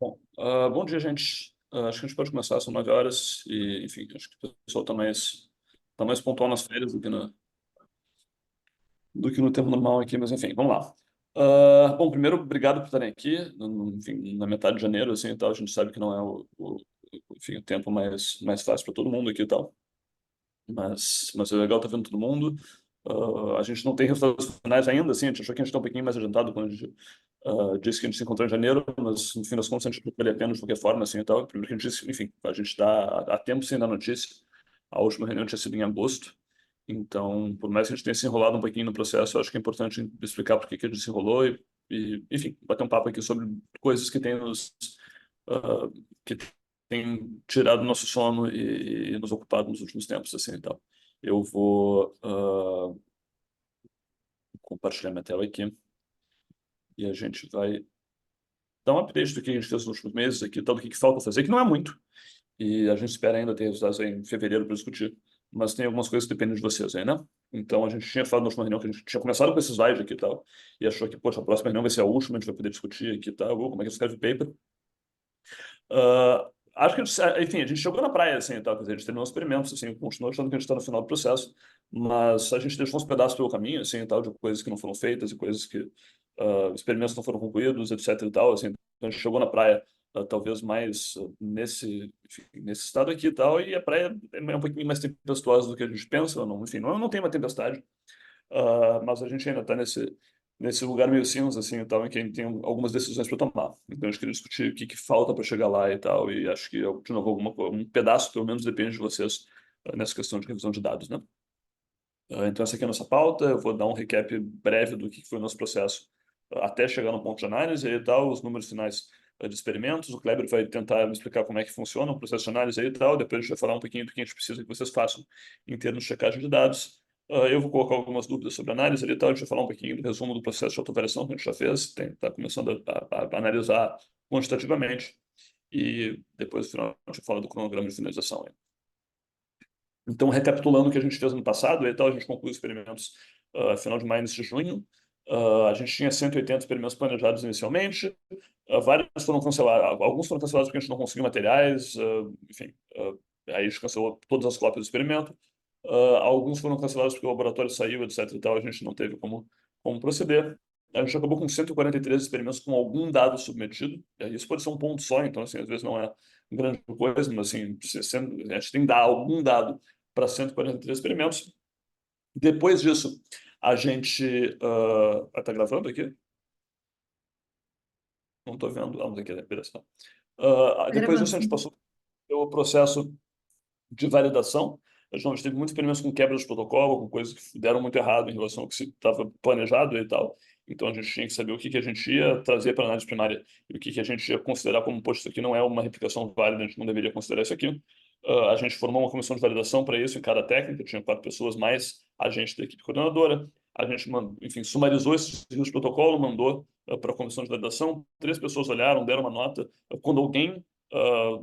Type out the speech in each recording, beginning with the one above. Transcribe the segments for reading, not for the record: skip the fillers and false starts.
Bom, bom dia, gente. Acho que a gente pode começar, são 9 horas, e, enfim, acho que o pessoal tá mais pontual nas férias do que no tempo normal aqui, mas enfim, vamos lá. Bom, primeiro, obrigado por estarem aqui, enfim, na metade de janeiro, assim, e tal, a gente sabe que não é enfim, o tempo mais fácil para todo mundo aqui e tal, mas é legal estar vendo todo mundo. A gente não tem resultados finais ainda, assim, a gente achou que a gente está um pouquinho mais adiantado quando a gente disse que a gente se encontrou em janeiro, mas no fim das contas a gente não vale a pena de qualquer forma, assim, e tal. Primeiro que a gente disse, enfim, a gente está há tempo sem dar notícia. A última reunião tinha sido em agosto, então, por mais que a gente tenha se enrolado um pouquinho no processo, eu acho que é importante explicar por que que a gente se enrolou enfim, bater um papo aqui sobre coisas ah, que têm tirado nosso sono e nos ocupado nos últimos tempos, assim, e tal. Eu vou compartilhar minha tela aqui e a gente vai dar um update do que a gente fez nos últimos meses aqui, tal, do que falta fazer, que não é muito. E a gente espera ainda ter resultados aí em fevereiro para discutir. Mas tem algumas coisas que dependem de vocês aí, né? Então a gente tinha falado na última reunião que a gente tinha começado com esses slides aqui e tal, e achou que, poxa, a próxima reunião vai ser a última, a gente vai poder discutir aqui e tal, como é que escreve paper. Acho que, enfim, a gente chegou na praia, assim, e tal, quer dizer, a gente terminou os experimentos, assim, continua achando que a gente está no final do processo, mas a gente deixou uns pedaços pelo caminho, assim, e tal, de coisas que não foram feitas e coisas que, experimentos não foram concluídos, etc e tal, assim, então a gente chegou na praia, talvez mais enfim, nesse estado aqui e tal, e a praia é um pouquinho mais tempestuosa do que a gente pensa, não, enfim, não tem uma tempestade, mas a gente ainda está nesse lugar meio cinza, assim, e tal, em que a gente tem algumas decisões para tomar. Então, a gente queria discutir o que falta para chegar lá e tal, e acho que, de novo, um pedaço, pelo menos, depende de vocês nessa questão de revisão de dados, né? Então, essa aqui é a nossa pauta. Eu vou dar um recap breve do que foi o nosso processo até chegar no ponto de análise e tal, os números finais de experimentos. O Kleber vai tentar me explicar como é que funciona o processo de análise e tal. Depois a gente vai falar um pouquinho do que a gente precisa que vocês façam em termos de checagem de dados. Eu vou colocar algumas dúvidas sobre a análise e tal. A gente vai falar um pouquinho do resumo do processo de autovaliação que a gente já fez. Está começando a analisar quantitativamente. E depois, no final, a gente fala do cronograma de finalização. Então, recapitulando o que a gente fez no passado, e tal, a gente concluiu os experimentos final de maio, início de junho. A gente tinha 180 experimentos planejados inicialmente. Vários foram cancelados, alguns foram cancelados porque a gente não conseguiu materiais, enfim, aí a gente cancelou todas as cópias do experimento. Alguns foram cancelados porque o laboratório saiu, etc. e tal, a gente não teve como proceder. A gente acabou com 143 experimentos com algum dado submetido. Isso pode ser um ponto só, então, assim, às vezes não é grande coisa, mas, assim, a gente tem que dar algum dado para 143 experimentos. Depois disso, a gente. Está gravando aqui? Não estou vendo. Ah, não tem que beleza. Tá Depois gravando, disso, a gente sim. passou pelo processo de validação. A gente teve muitos experimentos com quebra de protocolo, com coisas que deram muito errado em relação ao que se estava planejado e tal. Então a gente tinha que saber o que que a gente ia trazer para a análise primária e o que que a gente ia considerar como, poxa, isso aqui não é uma replicação válida, a gente não deveria considerar isso aqui. A gente formou uma comissão de validação para isso em cada técnica, tinha 4 pessoas mais a gente da equipe coordenadora. A gente, enfim, sumarizou esses riscos de protocolo, mandou para a comissão de validação. 3 pessoas olharam, deram uma nota. Quando alguém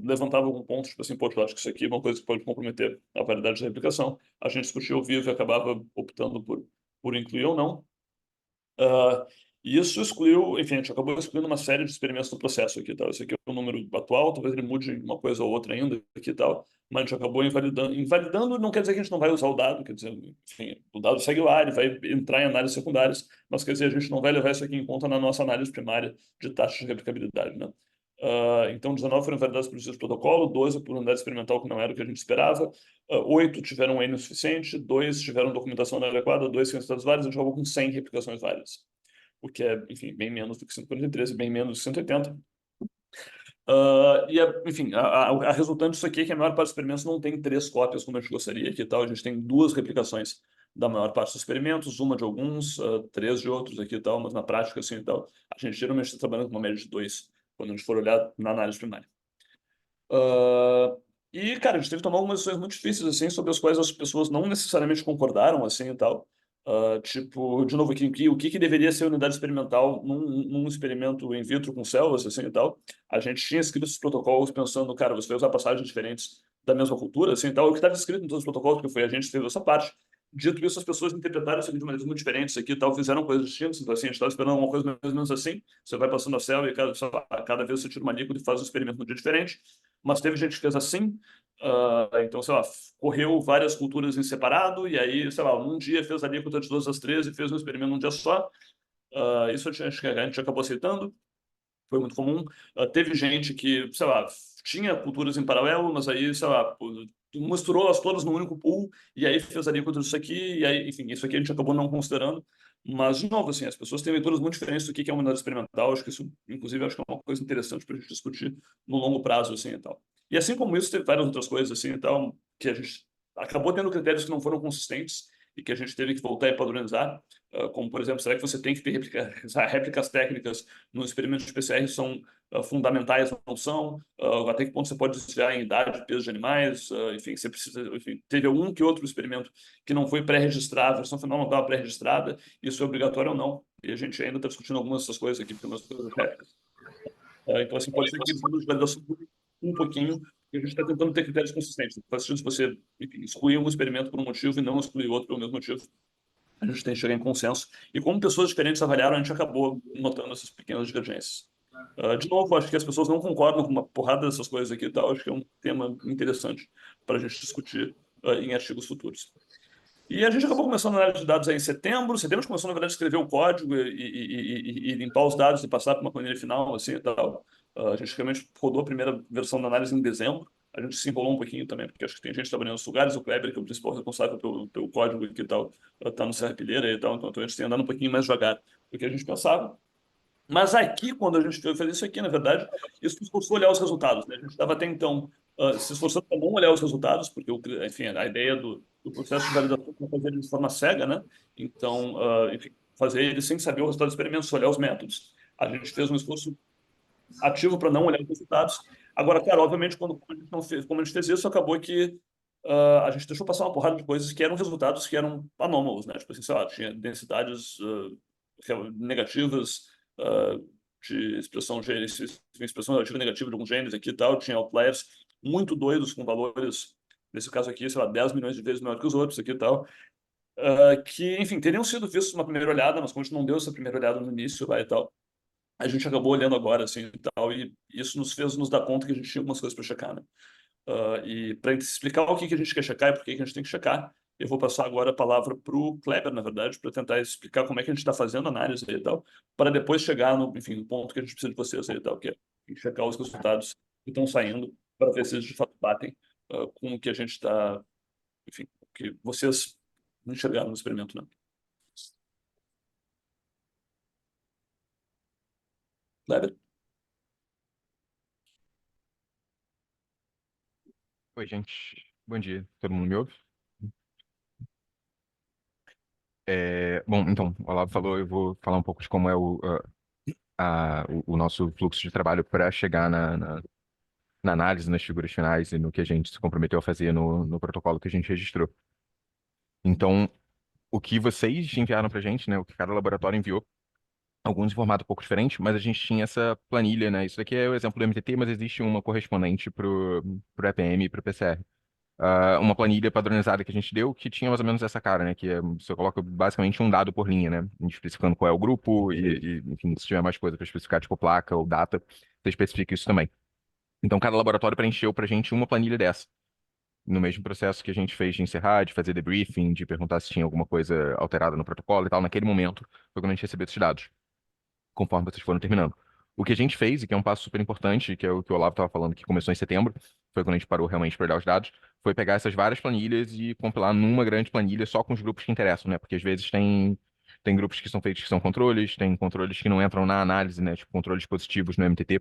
levantava algum ponto, tipo assim, pô, eu acho que isso aqui é uma coisa que pode comprometer a validade da replicação. A gente discutia ao vivo e acabava optando por incluir ou não. Ah, e isso excluiu, enfim, a gente acabou excluindo uma série de experimentos no processo aqui e tal. Esse aqui é o número atual, talvez ele mude uma coisa ou outra ainda aqui e tal, mas a gente acabou invalidando. Invalidando não quer dizer que a gente não vai usar o dado, quer dizer, enfim, o dado segue lá, ele vai entrar em análises secundárias, mas quer dizer, a gente não vai levar isso aqui em conta na nossa análise primária de taxa de replicabilidade, né? Então, 19 foram validados por esse protocolo, 12 por unidade experimental, que não era o que a gente esperava, 8 tiveram um N o suficiente, 2 tiveram documentação inadequada, 2 sem resultados válidos, a gente acabou com 100 replicações válidas, o que é, enfim, bem menos do que 143 e bem menos do que 180. Enfim, a resultante disso aqui é que a maior parte dos experimentos não tem 3 cópias como a gente gostaria, que tal, a gente tem 2 replicações da maior parte dos experimentos, uma de alguns, 3 de outros aqui e tal, mas na prática, assim, e tal, a gente geralmente está trabalhando com uma média de 2 quando a gente for olhar na análise primária. Cara, a gente teve que tomar algumas decisões muito difíceis, assim, sobre as quais as pessoas não necessariamente concordaram, assim, e tal. Tipo, de novo, o que que deveria ser unidade experimental num experimento in vitro com células, assim, e tal. A gente tinha escrito os protocolos pensando, cara, você vai usar passagens diferentes da mesma cultura, assim, e tal. O que estava escrito em todos os protocolos, porque foi a gente que fez essa parte. Dito isso, as pessoas interpretaram isso aqui de maneiras muito diferentes aqui e tal, fizeram coisas distintas. Então, assim, a gente estava esperando uma coisa mais ou menos assim. Você vai passando a céu e sei lá, cada vez você tira uma alíquota e faz um experimento num dia diferente. Mas teve gente que fez assim. Então, sei lá, correu várias culturas em separado e aí, sei lá, num dia fez a alíquota de 2 às 13 e fez um experimento num dia só. Isso acho que a gente acabou aceitando, foi muito comum. Teve gente que, sei lá, tinha culturas em paralelo, mas aí, sei lá, misturou as todas num único pool e aí fez ali com isso aqui, e aí, enfim, isso aqui a gente acabou não considerando. Mas, de novo, assim, as pessoas têm leituras muito diferentes do que é uma unidade experimental. Acho que isso, inclusive, acho que é uma coisa interessante para a gente discutir no longo prazo, assim, e tal. E assim como isso, teve várias outras coisas, assim, e tal, que a gente acabou tendo critérios que não foram consistentes e que a gente teve que voltar e padronizar, como, por exemplo, será que você tem que ter réplicas técnicas no experimento de PCR são fundamentais ou não são, até que ponto você pode desviar em idade, peso de animais, enfim, você precisa, enfim, teve algum que outro experimento que não foi pré-registrado, a versão final não estava pré-registrada, isso é obrigatório ou não, e a gente ainda está discutindo algumas dessas coisas aqui, porque umas coisas réplicas. Então, assim, pode ser que eles mudem de validação um pouquinho, e a gente está tentando ter critérios consistentes. Não faz sentido se você, enfim, excluir um experimento por um motivo e não excluir outro pelo mesmo motivo. A gente tem que chegar em consenso. E como pessoas diferentes avaliaram, a gente acabou notando essas pequenas divergências. De novo, acho que as pessoas não concordam com uma porrada dessas coisas aqui e tal. Acho que é um tema interessante para a gente discutir em artigos futuros. E a gente acabou começando a análise de dados aí em setembro. Setembro a gente começou, na verdade, a escrever o código e limpar os dados e passar para uma planilha final, assim e tal. A gente realmente rodou a primeira versão da análise em dezembro. A gente se enrolou um pouquinho também, porque acho que tem gente trabalhando nos lugares. O Kleber, que é o principal responsável pelo código e que tal, está no Serra Pilheira e tal. Então a gente tem andado um pouquinho mais devagar do que a gente pensava. Mas aqui, quando a gente foi fazer isso aqui, na verdade, isso nos forçou a olhar os resultados, né? A gente estava até então se esforçando para não olhar os resultados, porque, enfim, a ideia do processo de validação é fazer ele de forma cega, né? Então, enfim, fazer ele sem saber o resultado do experimento, só olhar os métodos. A gente fez um esforço ativo para não olhar os resultados. Agora, cara, obviamente, quando a gente não fez, como a gente fez isso, acabou que a gente deixou passar uma porrada de coisas que eram resultados que eram anômalos, né? Tipo assim, sei lá, tinha densidades negativas de expressão expressão relativa negativa de alguns genes aqui e tal, tinha outliers muito doidos com valores, nesse caso aqui, sei lá, 10 milhões de vezes maior que os outros aqui e tal, que, enfim, teriam sido vistos numa primeira olhada, mas como a gente não deu essa primeira olhada no início, vai e tal, a gente acabou olhando agora, assim, e tal, e isso nos fez nos dar conta que a gente tinha algumas coisas para checar, né? E para explicar o que que a gente quer checar e por que que a gente tem que checar, eu vou passar agora a palavra para o Kleber, na verdade, para tentar explicar como é que a gente está fazendo a análise aí e tal, para depois chegar no, enfim, no ponto que a gente precisa de vocês aí e tal, que é checar os resultados que estão saindo para ver se eles de fato batem com o que a gente está, enfim, o que vocês enxergaram no experimento, né? Kleber? Oi, gente. Bom dia. Todo mundo me ouve? Bom, então, o Olavo falou, eu vou falar um pouco de como é o nosso fluxo de trabalho para chegar na análise, nas figuras finais e no que a gente se comprometeu a fazer no protocolo que a gente registrou. Então, o que vocês enviaram para a gente, né, o que cada laboratório enviou, alguns em formato um pouco diferente, mas a gente tinha essa planilha, né? Isso daqui é o exemplo do MTT, mas existe uma correspondente pro EPM e pro PCR. Uma planilha padronizada que a gente deu que tinha mais ou menos essa cara, né? Que você coloca basicamente um dado por linha, né? A gente especificando qual é o grupo enfim, se tiver mais coisa para especificar, tipo placa ou data, você especifica isso também. Então, cada laboratório preencheu para a gente uma planilha dessa. No mesmo processo que a gente fez de encerrar, de fazer debriefing, de perguntar se tinha alguma coisa alterada no protocolo e tal, naquele momento foi quando a gente recebeu esses dados conforme vocês foram terminando. O que a gente fez, e que é um passo super importante, que é o que o Olavo estava falando, que começou em setembro, foi quando a gente parou realmente para olhar os dados, foi pegar essas várias planilhas e compilar numa grande planilha só com os grupos que interessam, né? Porque às vezes tem grupos que são feitos que são controles, tem controles que não entram na análise, né? Tipo controles positivos no MTT,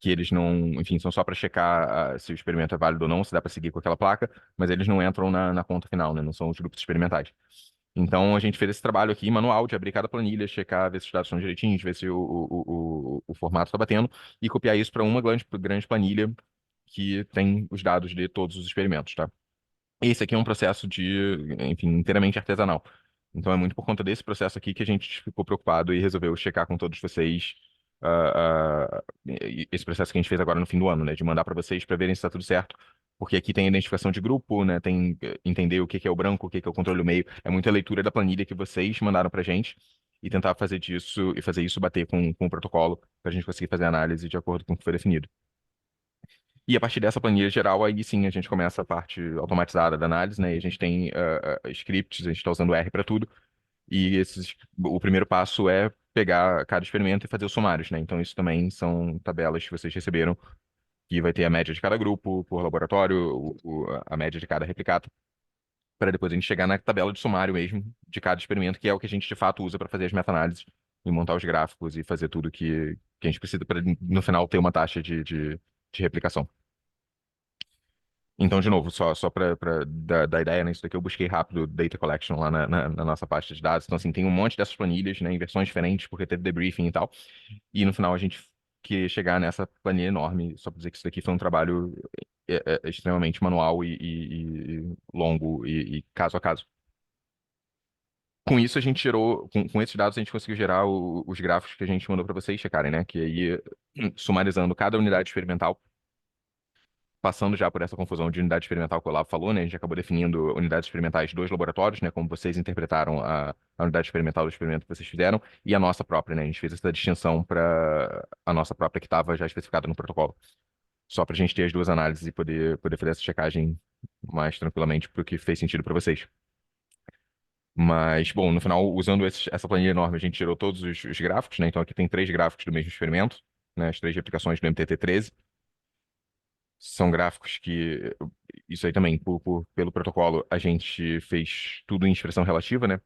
que eles não, enfim, são só para checar se o experimento é válido ou não, se dá para seguir com aquela placa, mas eles não entram na conta final, né? Não são os grupos experimentais. Então, a gente fez esse trabalho aqui manual de abrir cada planilha, checar, ver se os dados estão direitinhos, ver se o formato está batendo e copiar isso para uma grande planilha que tem os dados de todos os experimentos, tá? Esse aqui é um processo enfim, inteiramente artesanal. Então, é muito por conta desse processo aqui que a gente ficou preocupado e resolveu checar com todos vocês esse processo que a gente fez agora no fim do ano, né? De mandar para vocês para verem se está tudo certo, Porque aqui tem identificação de grupo, né? Tem entender o que que é o branco, o que que é o controle do meio. É muita leitura da planilha que vocês mandaram pra gente e tentar fazer disso e fazer isso bater com o protocolo para a gente conseguir fazer a análise de acordo com o que foi definido. E a partir dessa planilha geral, aí sim a gente começa a parte automatizada da análise, né? E a gente tem scripts, a gente está usando R para tudo. E o primeiro passo é pegar cada experimento e fazer os sumários, né? Então isso também são tabelas que vocês receberam, que vai ter a média de cada grupo por laboratório, a média de cada replicado, para depois a gente chegar na tabela de sumário mesmo de cada experimento, que é o que a gente de fato usa para fazer as meta-análises e montar os gráficos e fazer tudo que a gente precisa para no final ter uma taxa de replicação. Então, de novo, só para dar ideia, né? Isso daqui eu busquei rápido Data Collection lá na nossa pasta de dados. Então, assim, tem um monte dessas planilhas, né, em versões diferentes, porque teve debriefing e tal. E no final a gente queria chegar nessa planilha enorme, só para dizer que isso daqui foi um trabalho extremamente manual e longo e caso a caso. Com isso, a gente gerou, com esses dados, a gente conseguiu gerar os gráficos que a gente mandou para vocês checarem, né? Que aí, sumarizando cada unidade experimental, passando já por essa confusão de unidade experimental que o Olavo falou, né? A gente acabou definindo unidades experimentais dos laboratórios, né? Como vocês interpretaram a unidade experimental do experimento que vocês fizeram, e a nossa própria, né? A gente fez essa distinção para a nossa própria que estava já especificada no protocolo. Só para a gente ter as duas análises e poder fazer essa checagem mais tranquilamente para o que fez sentido para vocês. Mas, bom, no final, usando essa planilha enorme, a gente tirou todos os gráficos, né? Então aqui tem 3 gráficos do mesmo experimento, né? As 3 replicações do MTT-13. São gráficos que, isso aí também, pelo protocolo, a gente fez tudo em expressão relativa, né?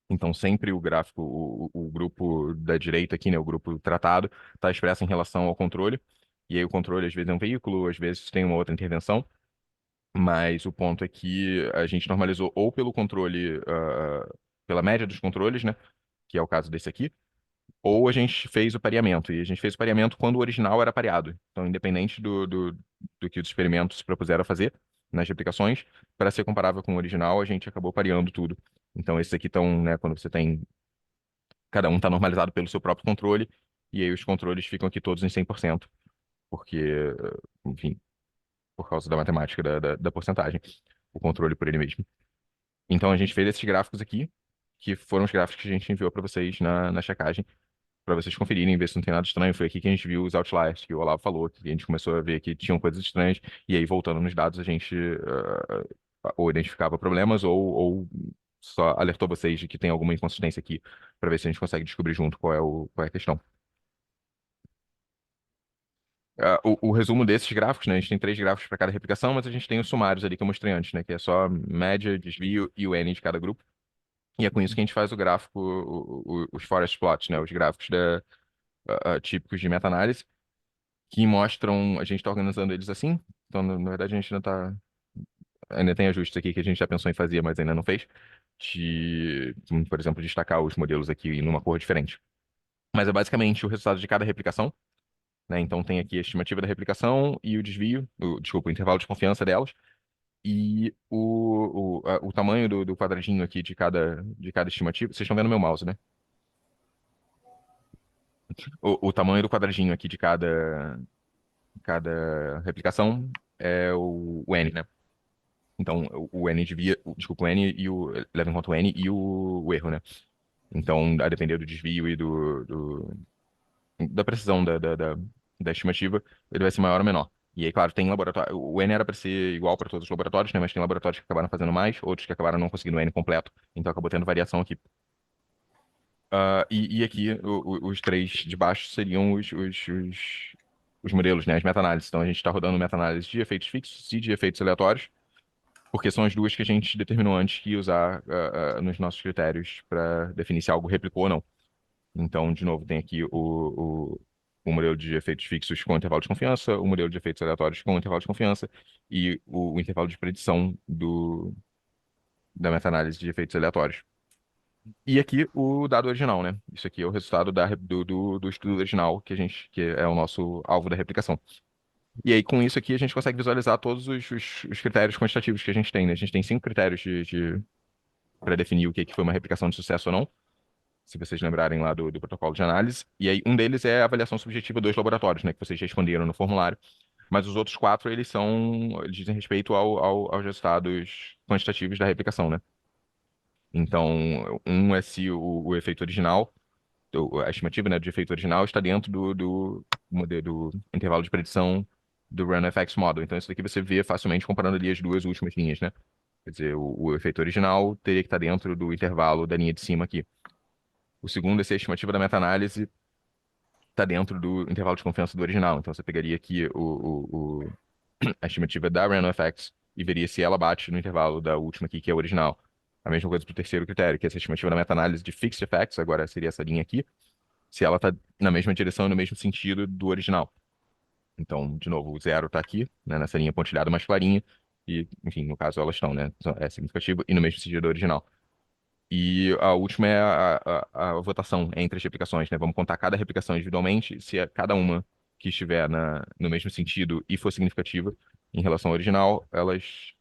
Então, sempre o gráfico, o grupo da direita aqui, né? O grupo tratado, está expresso em relação ao controle. E aí o controle, às vezes, é um veículo, às vezes tem uma outra intervenção. Mas o ponto é que a gente normalizou ou pelo controle, pela média dos controles, né? Que é o caso desse aqui, ou a gente fez o pareamento. E a gente fez o pareamento quando o original era pareado. Então, independente do que os experimentos se propuseram a fazer nas replicações, para ser comparável com o original, a gente acabou pareando tudo. Então, esses aqui estão, né, quando você tem. Cada um está normalizado pelo seu próprio controle, e aí os controles ficam aqui todos em 100%, porque, enfim, por causa da matemática da porcentagem, o controle por ele mesmo. Então, a gente fez esses gráficos aqui, que foram os gráficos que a gente enviou para vocês na checagem para vocês conferirem, ver se não tem nada estranho. Foi aqui que a gente viu os outliers que o Olavo falou, que a gente começou a ver que tinham coisas estranhas, e aí voltando nos dados a gente ou identificava problemas ou só alertou vocês de que tem alguma inconsistência aqui, para ver se a gente consegue descobrir junto qual é a questão. O resumo desses gráficos, né? A gente tem 3 gráficos para cada replicação, mas a gente tem os sumários ali que eu mostrei antes, né? Que é só média, desvio e o N de cada grupo. E é com isso que a gente faz o gráfico, os forest plots, né? Os gráficos típicos de meta-análise, que mostram, a gente está organizando eles assim, então na verdade a gente ainda tem ajustes aqui que a gente já pensou em fazer, mas ainda não fez, por exemplo, destacar os modelos aqui numa cor diferente. Mas é basicamente o resultado de cada replicação, né? Então tem aqui a estimativa da replicação e o desvio, desculpa, o intervalo de confiança delas, e o tamanho do quadradinho aqui de cada estimativa. Vocês estão vendo meu mouse, né? O tamanho do quadradinho aqui de cada replicação é o N, né? Então, o N devia, desculpa, o N e leva em conta o N e o erro, né? Então, a depender do desvio e da precisão da estimativa, ele vai ser maior ou menor. E aí, claro, tem laboratório. O N era para ser igual para todos os laboratórios, né? Mas tem laboratórios que acabaram fazendo mais, outros que acabaram não conseguindo o N completo. Então, acabou tendo variação aqui. E aqui, os 3 de baixo seriam os modelos, né? As meta-análises. Então, a gente está rodando meta-análise de efeitos fixos e de efeitos aleatórios, porque são as duas que a gente determinou antes que ia usar nos nossos critérios para definir se algo replicou ou não. Então, de novo, tem aqui o modelo de efeitos fixos com intervalo de confiança, o modelo de efeitos aleatórios com intervalo de confiança e o intervalo de predição da meta-análise de efeitos aleatórios. E aqui o dado original, né? Isso aqui é o resultado do estudo original que é o nosso alvo da replicação. E aí, com isso aqui, a gente consegue visualizar todos os critérios quantitativos que a gente tem, né? A gente tem 5 critérios para definir o que foi uma replicação de sucesso ou não, se vocês lembrarem lá do protocolo de análise. E aí, um deles é a avaliação subjetiva dos laboratórios, né? Que vocês responderam no formulário. Mas os outros quatro, eles dizem respeito aos resultados quantitativos da replicação, né? Então, um é se o efeito original, a estimativa, né, de efeito original está dentro do modelo, do intervalo de predição do RunFX Model. Então, isso daqui você vê facilmente comparando ali as duas últimas linhas, né? Quer dizer, o efeito original teria que estar dentro do intervalo da linha de cima aqui. O segundo é se a estimativa da meta-análise está dentro do intervalo de confiança do original. Então, você pegaria aqui a estimativa da RandomFX e veria se ela bate no intervalo da última aqui, que é o original. A mesma coisa para o terceiro critério, que é essa estimativa da meta-análise de Fixed Effects, agora seria essa linha aqui, se ela está na mesma direção e no mesmo sentido do original. Então, de novo, o zero está aqui, né, nessa linha pontilhada mais clarinha, e, enfim, no caso elas estão, né, é significativo e no mesmo sentido do original. E a última é a votação entre as replicações, né? Vamos contar cada replicação individualmente, se cada uma que estiver no mesmo sentido e for significativa em relação ao original, elas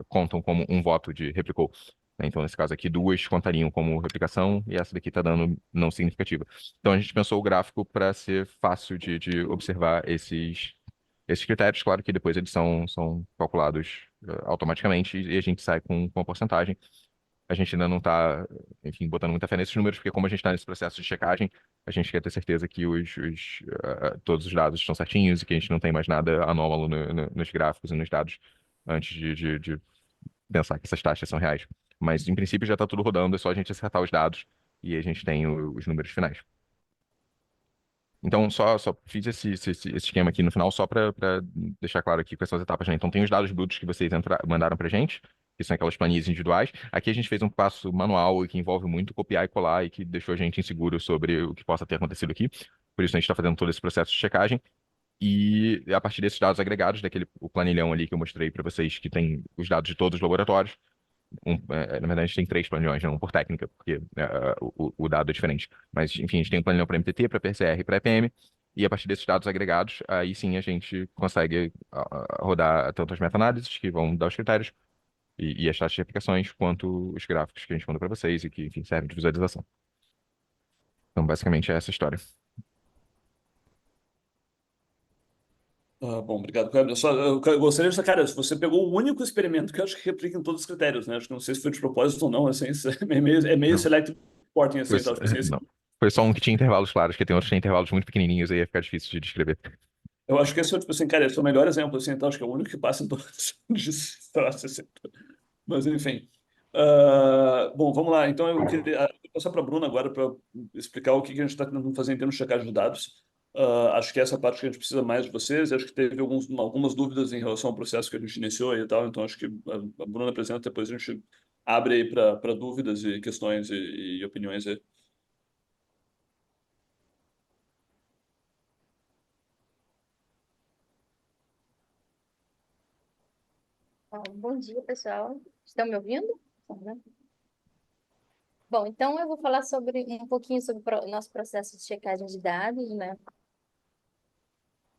contam como um voto de replicou, né? Então, nesse caso aqui, duas contariam como replicação e essa daqui está dando não significativa. Então, a gente pensou o gráfico para ser fácil de observar esses critérios. Claro que depois eles são calculados automaticamente e a gente sai com a porcentagem. A gente ainda não está, enfim, botando muita fé nesses números, porque como a gente está nesse processo de checagem, a gente quer ter certeza que todos os dados estão certinhos e que a gente não tem mais nada anômalo nos gráficos e nos dados antes de pensar que essas taxas são reais. Mas, em princípio, já está tudo rodando, é só a gente acertar os dados e a gente tem os números finais. Então, só fiz esse esquema aqui no final, só para deixar claro aqui quais são as etapas, né? Então, tem os dados brutos que vocês mandaram para gente, que são aquelas planilhas individuais. Aqui a gente fez um passo manual e que envolve muito copiar e colar e que deixou a gente inseguro sobre o que possa ter acontecido aqui. Por isso, a gente está fazendo todo esse processo de checagem. E a partir desses dados agregados, o planilhão ali que eu mostrei para vocês, que tem os dados de todos os laboratórios, na verdade, a gente tem três planilhões, não um por técnica, porque o dado é diferente. Mas, enfim, a gente tem um planilhão para MTT, para PCR e para EPM, e a partir desses dados agregados, aí sim a gente consegue rodar tanto as meta-análises, que vão dar os critérios, e as taxas de aplicações, quanto os gráficos que a gente manda para vocês e que, enfim, servem de visualização. Então, basicamente, é essa a história. Bom, obrigado, Kleber. Eu gostaria de destacar isso. Você pegou o único experimento que eu acho que replica em todos os critérios, né? Acho que não sei se foi de propósito ou não, assim, isso é meio Não, selective reporting, assim, foi, então, tipo assim, não. Foi só um que tinha intervalos claros, que tem outros que tinha intervalos muito pequenininhos, aí ia ficar difícil de descrever. eu acho que esse é, tipo assim, cara, esse é o melhor exemplo, assim, então acho que é o único que passa em todos os traços, assim. Mas, enfim. Bom, vamos lá. Então, eu queria vou passar para a Bruna agora para explicar o que que a gente está tentando fazer em termos de checagem de dados. Acho que essa parte que a gente precisa mais de vocês. Acho que teve algumas dúvidas em relação ao processo que a gente iniciou e tal. Então, acho que a Bruna apresenta, depois a gente abre aí para dúvidas e questões e opiniões aí. Bom dia, pessoal. Estão me ouvindo? Uhum. Bom, então eu vou falar sobre um pouquinho sobre o nosso processo de checagem de dados, né?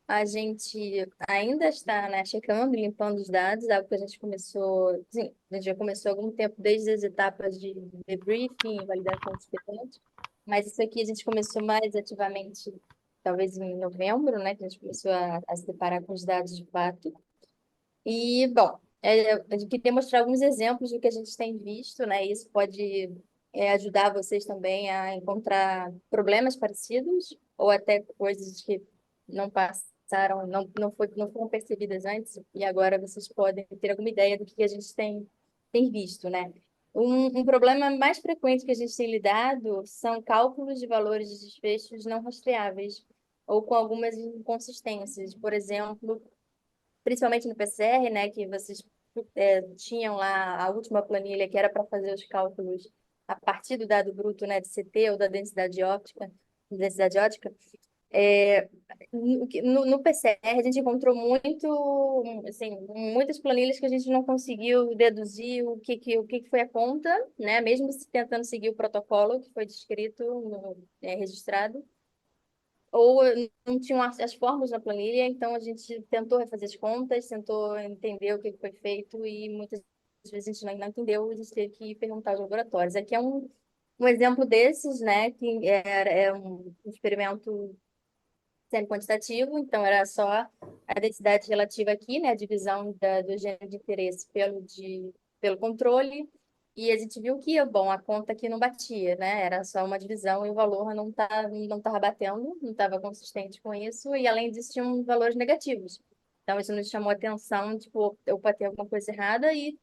A gente ainda está, né, checando e limpando os dados, algo que a gente começou, sim, a gente já começou há algum tempo, desde as etapas de debriefing, validação de experiência, mas isso aqui a gente começou mais ativamente, talvez em novembro, né, que a gente começou a se deparar com os dados de fato. E, bom, eu queria mostrar alguns exemplos do que a gente tem visto, né? Isso pode ajudar vocês também a encontrar problemas parecidos ou até coisas que não passaram, não foram percebidas antes e agora vocês podem ter alguma ideia do que a gente tem visto, né? Um problema mais frequente que a gente tem lidado são cálculos de valores de desfechos não rastreáveis ou com algumas inconsistências. Por exemplo, principalmente no PCR, né, que vocês tinham lá a última planilha que era para fazer os cálculos a partir do dado bruto, né, de CT ou da densidade óptica. É, no PCR a gente encontrou assim, muitas planilhas que a gente não conseguiu deduzir o que foi a conta, né, mesmo se tentando seguir o protocolo que foi descrito, registrado ou não tinham as fórmulas na planilha, então a gente tentou refazer as contas, tentou entender o que foi feito e muitas vezes a gente não entendeu, a gente teve que perguntar aos laboratórios. Aqui é um exemplo desses, né, que é um experimento sendo quantitativo, então era só a densidade relativa aqui, né, a divisão do gene de interesse pelo controle, e a gente viu que, bom, a conta aqui não batia, né, era só uma divisão e o valor não estava batendo, não estava consistente com isso, e além disso tinham valores negativos. Então isso nos chamou a atenção, tipo, opa, tem alguma coisa errada, e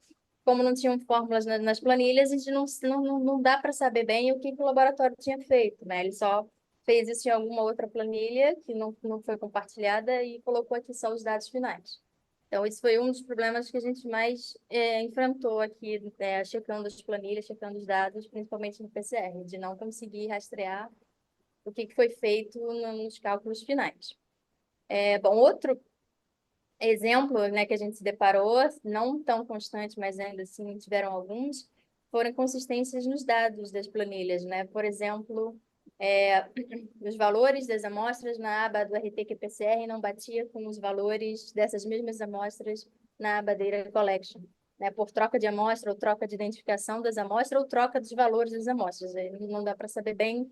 como não tinham fórmulas nas planilhas, a gente não dá para saber bem o que o laboratório tinha feito, né, ele só fez isso em alguma outra planilha que não foi compartilhada e colocou aqui só os dados finais. Então, esse foi um dos problemas que a gente mais enfrentou aqui, checando as planilhas, checando os dados, principalmente no PCR, de não conseguir rastrear o que foi feito nos cálculos finais. Bom, outro exemplo, né, que a gente se deparou, não tão constante, mas ainda assim tiveram alguns, foram inconsistências nos dados das planilhas, né? Por exemplo, os valores das amostras na aba do RT-QPCR não batia com os valores dessas mesmas amostras na aba Data Collection, né? Por troca de amostra ou troca de identificação das amostras ou troca dos valores das amostras. Aí não dá para saber bem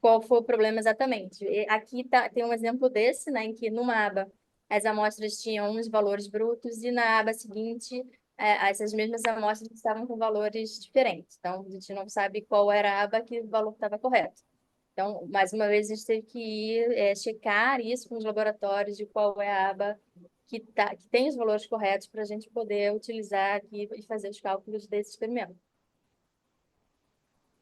qual foi o problema exatamente. E aqui tem um exemplo desse, né, em que numa aba as amostras tinham uns valores brutos e na aba seguinte essas mesmas amostras estavam com valores diferentes. Então, a gente não sabe qual era a aba que o valor estava correto. Então, mais uma vez, a gente teve que ir checar isso com os laboratórios de qual é a aba que tem os valores corretos para a gente poder utilizar aqui e fazer os cálculos desse experimento.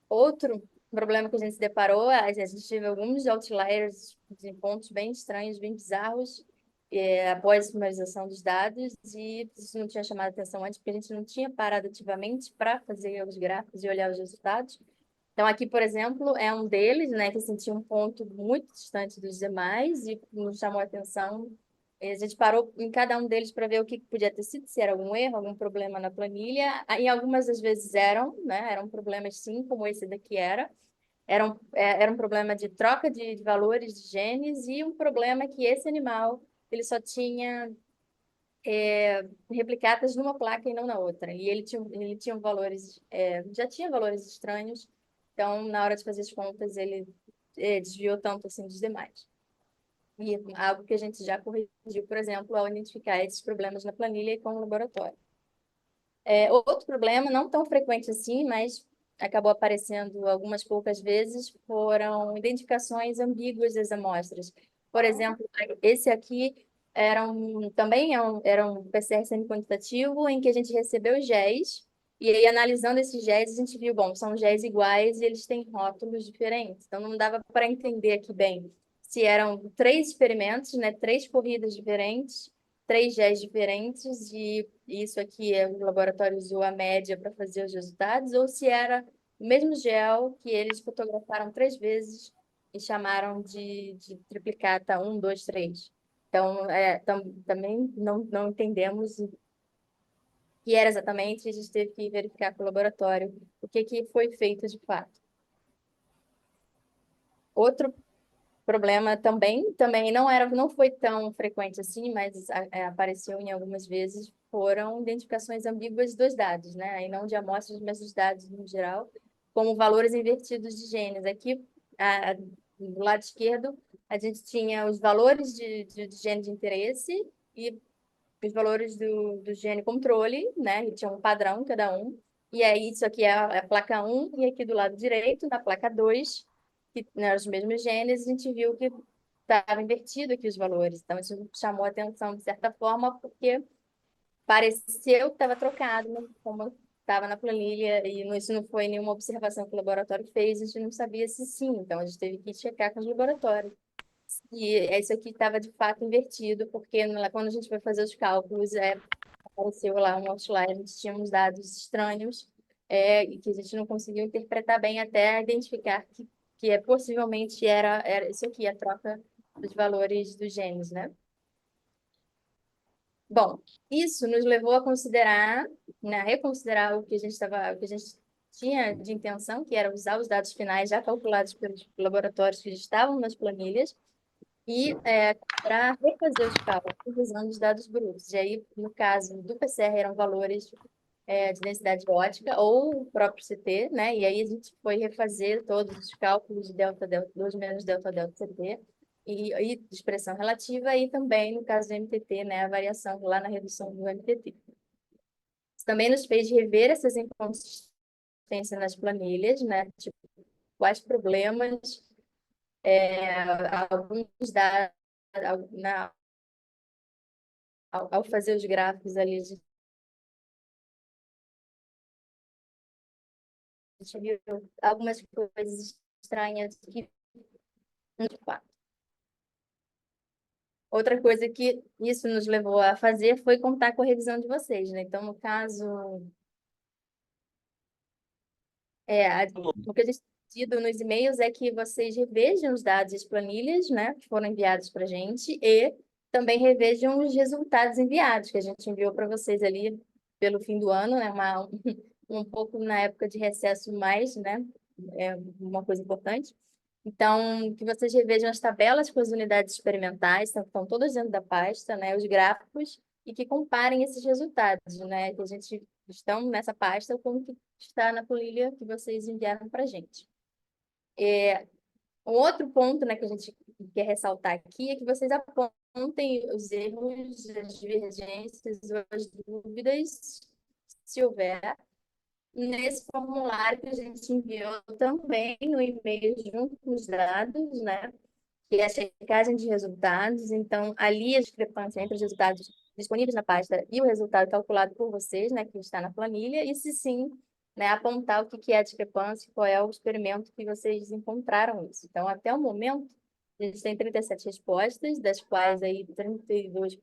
Outro problema que a gente se deparou, a gente teve alguns outliers em pontos bem estranhos, bem bizarros, após a sumarização dos dados, e isso não tinha chamado atenção antes, porque a gente não tinha parado ativamente para fazer os gráficos e olhar os resultados. Então, aqui, por exemplo, é um deles, né, que sentiu um ponto muito distante dos demais e nos chamou a atenção. A gente parou em cada um deles para ver o que podia ter sido, se era algum erro, algum problema na planilha. Em algumas das vezes eram, né, eram problemas sim, como esse daqui era. Era um problema de troca de valores de genes e um problema que esse animal ele só tinha replicadas numa placa e não na outra. E ele tinha valores, já tinha valores estranhos, então na hora de fazer as contas ele desviou tanto assim dos demais. E algo que a gente já corrigiu, por exemplo, ao identificar esses problemas na planilha e com o laboratório. Outro problema, não tão frequente assim, mas acabou aparecendo algumas poucas vezes, foram identificações ambíguas das amostras. Por exemplo, esse aqui também era um PCR semi-quantitativo em que a gente recebeu géis, e aí analisando esses géis a gente viu, bom, são géis iguais e eles têm rótulos diferentes, então não dava para entender aqui bem se eram 3 experimentos, né, 3 corridas diferentes, 3 géis diferentes, e isso aqui o laboratório usou a média para fazer os resultados, ou se era o mesmo gel que eles fotografaram 3 vezes e chamaram de triplicata 1, 2, 3. Então, também não entendemos o que era exatamente, a gente teve que verificar com o laboratório o que foi feito de fato. Outro problema também não foi tão frequente assim, mas apareceu em algumas vezes, foram identificações ambíguas dos dados, né? E não de amostras, mas dos dados no geral, como valores invertidos de genes. Aqui, do lado esquerdo, a gente tinha os valores de gene de interesse e os valores do gene controle, né? E tinha um padrão cada um. E aí, isso aqui é a placa 1, e aqui do lado direito, na placa 2, que né, os mesmos genes, a gente viu que estava invertido aqui os valores. Então, isso chamou a atenção, de certa forma, porque pareceu que estava trocado, né, como estava na planilha, e isso não foi nenhuma observação que o laboratório fez, a gente não sabia se sim, então a gente teve que checar com os laboratórios. E isso aqui estava de fato invertido, porque quando a gente foi fazer os cálculos, apareceu lá um outlier, a gente tinha uns dados estranhos, e que a gente não conseguiu interpretar bem até identificar que possivelmente era isso aqui, a troca dos valores dos genes, né? Bom, isso nos levou a considerar, né, reconsiderar o que o que a gente tinha de intenção, que era usar os dados finais já calculados pelos laboratórios que estavam nas planilhas, e para refazer os cálculos usando os dados brutos. E aí, no caso do PCR, eram valores de densidade ótica ou o próprio CT, né? E aí a gente foi refazer todos os cálculos de delta, delta 2 menos delta, delta CT e de expressão relativa, e também, no caso do MTT, né, a variação lá na redução do MTT. Isso também nos fez rever essas inconsistências nas planilhas, né, tipo, quais problemas, alguns dados, ao fazer os gráficos ali, a gente viu algumas coisas estranhas que de fato. Outra coisa que isso nos levou a fazer foi contar com a revisão de vocês, né? Então, no caso, o que a gente tem tido nos e-mails é que vocês revejam os dados e as planilhas, né, que foram enviados para a gente, e também revejam os resultados enviados, que a gente enviou para vocês ali pelo fim do ano, né, um pouco na época de recesso mais, né, é uma coisa importante. Então, que vocês revejam as tabelas com as unidades experimentais, estão todas dentro da pasta, né, os gráficos, e que comparem esses resultados, né, que a gente estão nessa pasta com o que está na planilha que vocês enviaram para a gente. Um outro ponto, né, que a gente quer ressaltar aqui é que vocês apontem os erros, as divergências ou as dúvidas, se houver, nesse formulário que a gente enviou também no e-mail junto com os dados, né? Que é a checagem de resultados. Então, ali a discrepância entre os resultados disponíveis na pasta e o resultado calculado por vocês, né? Que está na planilha. E se sim, né? Apontar o que é a discrepância, qual é o experimento que vocês encontraram isso. Então, até o momento, a gente tem 37 respostas, das quais aí 32%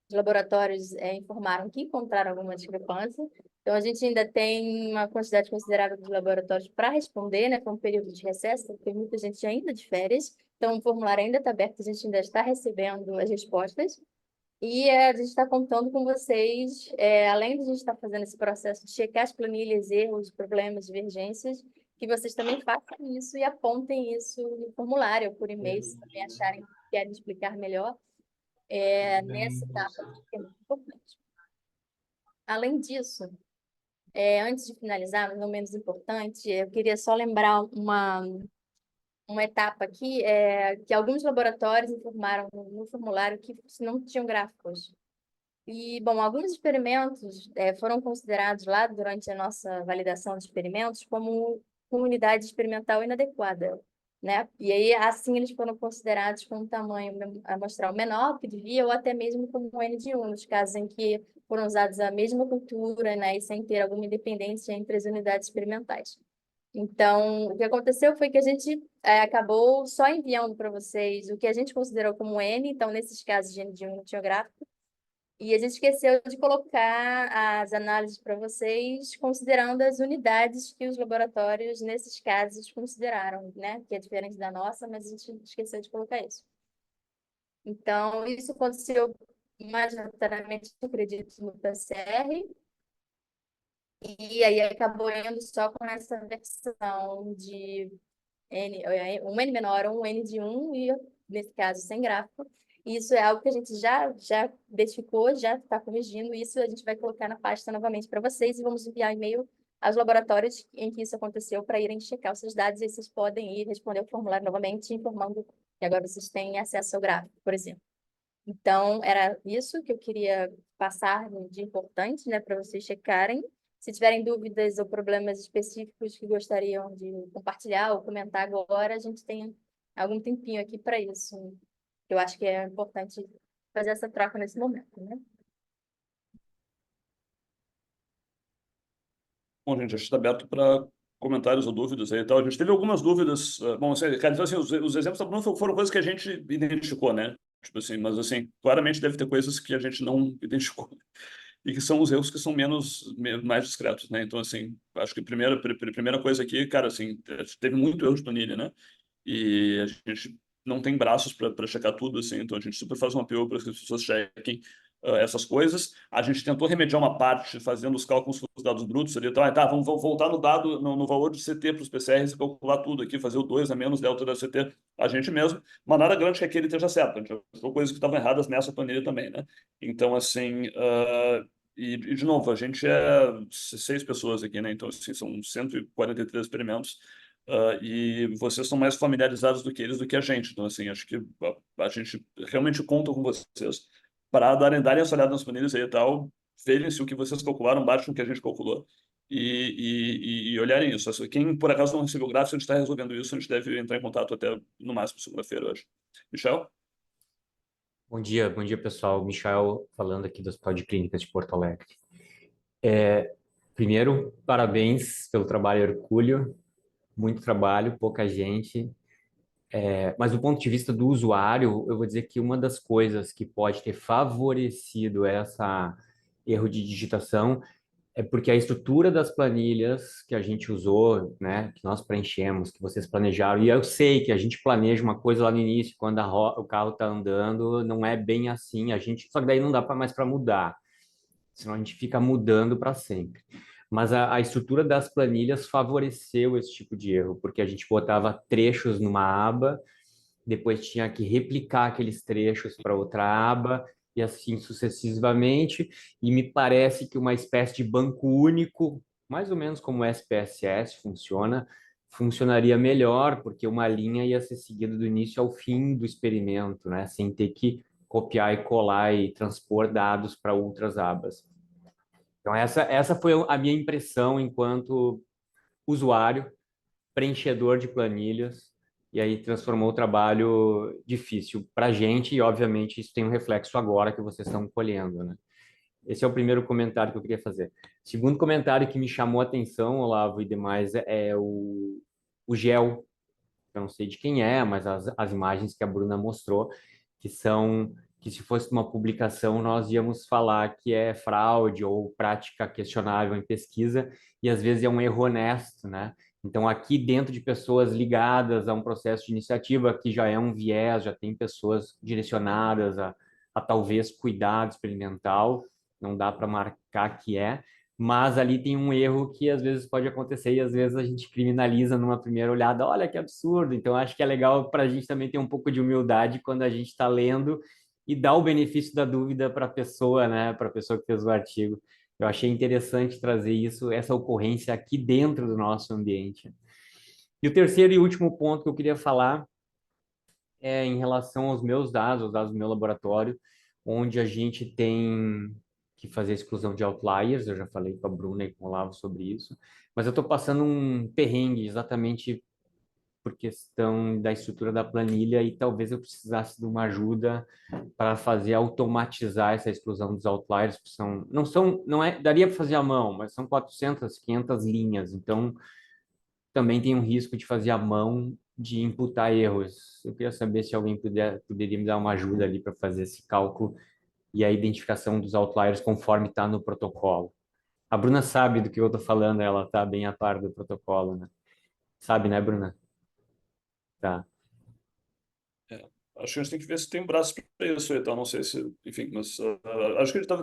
os laboratórios informaram que encontraram alguma discrepância. Então, a gente ainda tem uma quantidade considerável de laboratórios para responder, né, com um período de recesso, porque muita gente ainda de férias. Então, o formulário ainda está aberto, a gente ainda está recebendo as respostas. E a gente está contando com vocês, além de a gente estar fazendo esse processo de checar as planilhas, erros, problemas, divergências, que vocês também façam isso e apontem isso no formulário ou por e-mail, se também acharem que querem explicar melhor. Nessa etapa, que é muito importante. Além disso, antes de finalizar, mas não menos importante, eu queria só lembrar uma etapa aqui, que alguns laboratórios informaram no formulário que não tinham gráficos. E, bom, alguns experimentos foram considerados lá durante a nossa validação de experimentos como comunidade experimental inadequada, né? E aí, assim, eles foram considerados com um tamanho amostral menor que devia, ou até mesmo como um N de 1, nos casos em que foram usados a mesma cultura, né, e sem ter alguma independência entre as unidades experimentais. Então, o que aconteceu foi que a gente acabou só enviando para vocês o que a gente considerou como N, então, nesses casos de N de 1 não tinha gráfico, e a gente esqueceu de colocar as análises para vocês, considerando as unidades que os laboratórios, nesses casos, consideraram, né? Que é diferente da nossa, mas a gente esqueceu de colocar isso. Então, isso aconteceu majoritariamente, eu acredito, no PCR, e aí acabou indo só com essa versão de um N menor ou um N de 1, e nesse caso sem gráfico. E isso é algo que a gente já identificou, já está corrigindo. Isso a gente vai colocar na pasta novamente para vocês e vamos enviar e-mail aos laboratórios em que isso aconteceu para irem checar os seus dados, e vocês podem ir responder o formulário novamente, informando que agora vocês têm acesso ao gráfico, por exemplo. Então, era isso que eu queria passar de importante, né, para vocês checarem. Se tiverem dúvidas ou problemas específicos que gostariam de compartilhar ou comentar agora, a gente tem algum tempinho aqui para isso. Eu acho que é importante fazer essa troca nesse momento, né? Bom, gente, a gente está aberto para comentários ou dúvidas aí e tal. A gente teve algumas dúvidas. Bom, assim, cara, então, assim, os exemplos não foram coisas que a gente identificou, né? Tipo assim, mas assim, claramente deve ter coisas que a gente não identificou e que são os erros que são mais discretos, né? Então, assim, acho que a primeira coisa aqui, cara, assim, teve muito erro de planilha, né? E a gente não tem braços para checar tudo, assim, então a gente super faz um apelo para que as pessoas chequem essas coisas. A gente tentou remediar uma parte fazendo os cálculos com os dados brutos ali, então, vamos voltar no dado, no valor de CT para os PCRs e calcular tudo aqui, fazer o 2 a menos delta da CT a gente mesmo, mas nada grande que aquele esteja certo. A gente achou coisas que estavam erradas nessa planilha também, né? Então, assim, e, de novo, a gente é 6 pessoas aqui, né? Então, assim, são 143 experimentos. e vocês são mais familiarizados do que eles, do que a gente. Então, assim, acho que a gente realmente conta com vocês para darem essa olhada nas planilhas aí e tal, verem se o que vocês calcularam bate com o que a gente calculou e olharem isso. Assim, quem, por acaso, não recebeu o gráfico, a gente está resolvendo isso, a gente deve entrar em contato até, no máximo, segunda-feira hoje. Michel? Bom dia, pessoal. Michael falando aqui do Hospital de Clínicas de Porto Alegre. Primeiro, parabéns pelo trabalho Hercúleo. Muito trabalho, pouca gente. Mas do ponto de vista do usuário, eu vou dizer que uma das coisas que pode ter favorecido essa erro de digitação é porque a estrutura das planilhas que a gente usou, né, que nós preenchemos, que vocês planejaram, e eu sei que a gente planeja uma coisa lá no início, quando o carro está andando, não é bem assim, só que daí não dá mais para mudar, senão a gente fica mudando para sempre. Mas a estrutura das planilhas favoreceu esse tipo de erro, porque a gente botava trechos numa aba, depois tinha que replicar aqueles trechos para outra aba, e assim sucessivamente, e me parece que uma espécie de banco único, mais ou menos como o SPSS funciona, funcionaria melhor, porque uma linha ia ser seguida do início ao fim do experimento, né? Sem ter que copiar e colar e transpor dados para outras abas. Então, essa foi a minha impressão enquanto usuário, preenchedor de planilhas, e aí transformou o trabalho difícil para a gente, e obviamente isso tem um reflexo agora que vocês estão colhendo, né? Esse é o primeiro comentário que eu queria fazer. Segundo comentário que me chamou a atenção, Olavo e demais, é o GEL. Eu não sei de quem é, mas as imagens que a Bruna mostrou, que são que se fosse uma publicação nós íamos falar que é fraude ou prática questionável em pesquisa, e às vezes é um erro honesto, né? Então, aqui dentro de pessoas ligadas a um processo de iniciativa que já é um viés, já tem pessoas direcionadas a talvez cuidado experimental, não dá para marcar que é, mas ali tem um erro que às vezes pode acontecer e às vezes a gente criminaliza numa primeira olhada, olha que absurdo. Então acho que é legal para a gente também ter um pouco de humildade quando a gente está lendo e dar o benefício da dúvida para a pessoa, né, para a pessoa que fez o artigo. Eu achei interessante trazer isso, essa ocorrência aqui dentro do nosso ambiente. E o terceiro e último ponto que eu queria falar é em relação aos meus dados, os dados do meu laboratório, onde a gente tem que fazer a exclusão de outliers. Eu já falei com a Bruna e com o Olavo sobre isso, mas eu estou passando um perrengue exatamente por questão da estrutura da planilha e talvez eu precisasse de uma ajuda para fazer automatizar essa exclusão dos outliers, que não é, daria para fazer à mão, mas são 400, 500 linhas, então também tem um risco de fazer à mão, de imputar erros. Eu queria saber se alguém poderia me dar uma ajuda ali para fazer esse cálculo e a identificação dos outliers conforme está no protocolo. A Bruna sabe do que eu estou falando, ela está bem a par do protocolo, né? Sabe, né, Bruna? Tá. Acho que a gente tem que ver se tem braço para isso, então não sei se, enfim, mas acho que ele estava,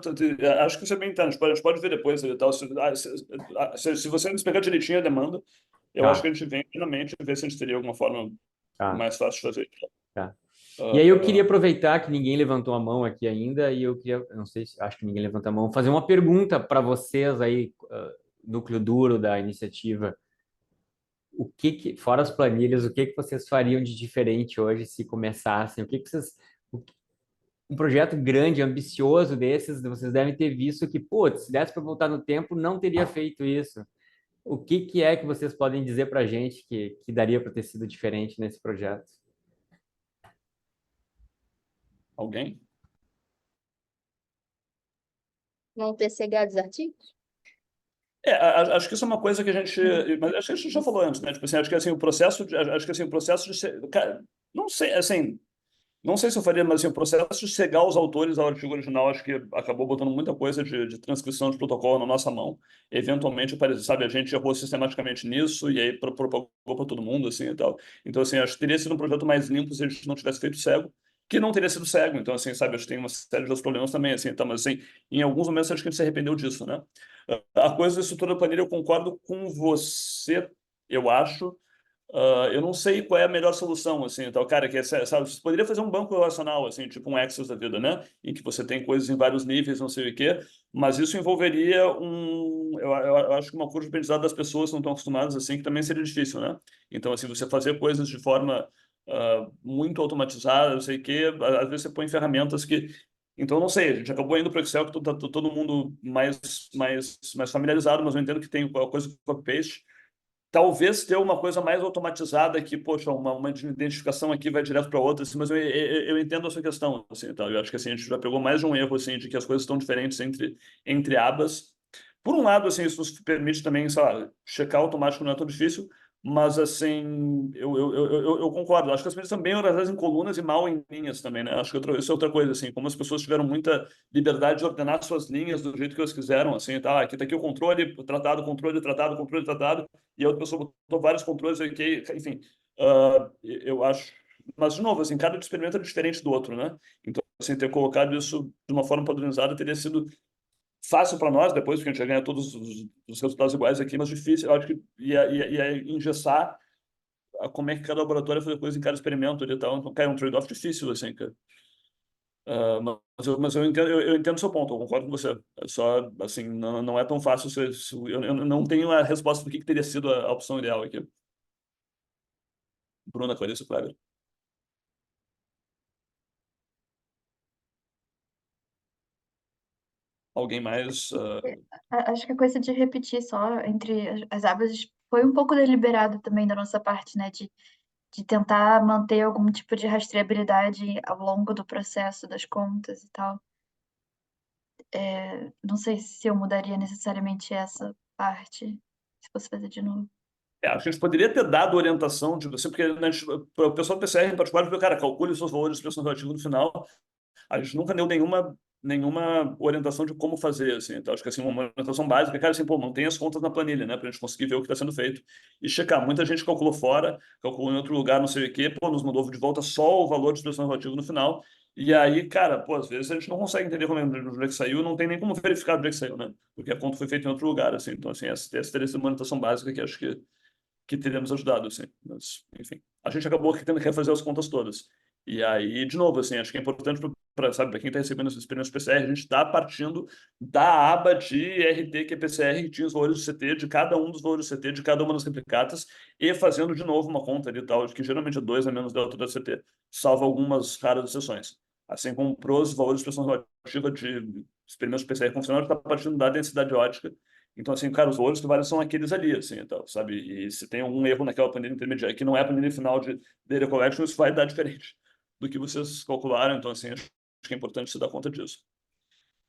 acho que você bem entende, a gente pode ver depois e tal, se você me explicar direitinho a demanda, eu acho que Tá, a gente vem finalmente ver se a gente teria alguma forma tá, mais fácil de fazer. tá. E Ah, aí eu queria aproveitar que ninguém levantou a mão aqui ainda e eu queria, não sei se acho que ninguém levantou a mão, fazer uma pergunta para vocês aí, núcleo duro da iniciativa. Fora as planilhas, o que que vocês fariam de diferente hoje se começassem? Um projeto grande, ambicioso desses, vocês devem ter visto que, putz, se desse para voltar no tempo, não teria feito isso. O que que é que vocês podem dizer para a gente que daria para ter sido diferente nesse projeto? alguém? Não ter cegado os artigos? Acho que isso é uma coisa que a gente, mas acho que a gente já falou antes, né? Tipo assim, acho que assim acho que assim o processo de cara, não sei, assim, não sei se eu faria, mas assim, o processo de cegar os autores ao artigo original, acho que acabou botando muita coisa de transcrição de protocolo na nossa mão. Eventualmente, sabe, a gente errou sistematicamente nisso e aí propagou para todo mundo, assim, e tal. Então, assim, acho que teria sido um projeto mais limpo se a gente não tivesse feito cego, que não teria sido cego. Então, assim, sabe, acho que tem uma série de outros problemas também, assim, então, mas assim, em alguns momentos acho que a gente se arrependeu disso, né? A coisa da estrutura da planilha, eu concordo com você, eu acho. Eu não sei qual é a melhor solução, assim, então, cara, que sabe, você poderia fazer um banco relacional, assim, tipo um Access da vida, né? Em que você tem coisas em vários níveis, não sei o quê, mas isso envolveria eu acho que uma curva de aprendizado das pessoas que não estão acostumadas, assim, que também seria difícil, né? Então, assim, você fazer coisas de forma muito automatizada, não sei o quê, às vezes você põe ferramentas que... Então, não sei, a gente acabou indo para o Excel, que tá todo mundo mais familiarizado, mas eu entendo que tem coisa com copy-paste. Talvez ter uma coisa mais automatizada que, poxa, uma identificação aqui vai direto para outra, assim, mas eu entendo a sua questão, assim, tá? Eu acho que assim, a gente já pegou mais de um erro, assim, de que as coisas estão diferentes entre abas. Por um lado, assim, isso nos permite também, sei lá, checar automático não é tão difícil, mas, assim, eu concordo. Acho que as coisas também, às vezes, em colunas e mal em linhas também, né? Acho que isso é outra coisa, assim, como as pessoas tiveram muita liberdade de ordenar suas linhas do jeito que elas quiseram, assim, tá? Aqui tá aqui o controle, tratado, e a outra pessoa botou vários controles, ok, enfim, eu acho. Mas, de novo, assim, cada experimento é diferente do outro, né? Então, assim, ter colocado isso de uma forma padronizada teria sido fácil para nós depois, porque a gente já ganha todos os resultados iguais aqui, mas difícil, eu acho que ia engessar como é que cada laboratório fazer coisa em cada experimento ali e tal. Então, cara, é um trade-off difícil, assim, cara. Mas eu entendo, eu entendo o seu ponto, eu concordo com você. É só, assim, não é tão fácil. Eu não tenho a resposta do que teria sido a opção ideal aqui. Bruna, Clarice, Kleber. Alguém mais? Acho que a coisa de repetir só entre as abas foi um pouco deliberado também da nossa parte, né? De tentar manter algum tipo de rastreabilidade ao longo do processo das contas e tal. Não sei se eu mudaria necessariamente essa parte, se fosse fazer de novo. Acho que a gente poderia ter dado orientação de você, porque né, o pessoal do PCR em particular, falou, cara, calcule os seus valores de expressão relativa no final. A gente nunca deu nenhuma orientação de como fazer, assim. Então, acho que assim, uma orientação básica, cara, assim, pô, mantém as contas na planilha, né, pra gente conseguir ver o que está sendo feito e checar. Muita gente calculou fora, calculou em outro lugar, não sei o quê, pô, nos mandou de volta só o valor de expressão relativa no final. E aí, cara, pô, às vezes a gente não consegue entender como é que saiu, não tem nem como verificar onde é que saiu, né? Porque a conta foi feita em outro lugar, assim. Então, assim, essa teria sido uma orientação básica que acho que teríamos ajudado, assim. Mas, enfim, a gente acabou tendo que refazer as contas todas. E aí, de novo, assim, acho que é importante para quem está recebendo essas experiências PCR, a gente está partindo da aba de RT, que é PCR, que tinha os valores do CT, de cada um dos valores do CT, de cada uma das replicatas, e fazendo de novo uma conta ali tal, que geralmente é 2 a menos delta da CT, salvo algumas raras exceções. Assim como para os valores de expressão relativa de experimentos PCR convencional, está partindo da densidade ótica. Então, assim, cara, os valores que valem são aqueles ali, assim, então, sabe? E se tem algum erro naquela planilha intermediária que não é a planilha final de data collection, isso vai dar diferente do que vocês calcularam. Então, assim, acho que é importante se dar conta disso.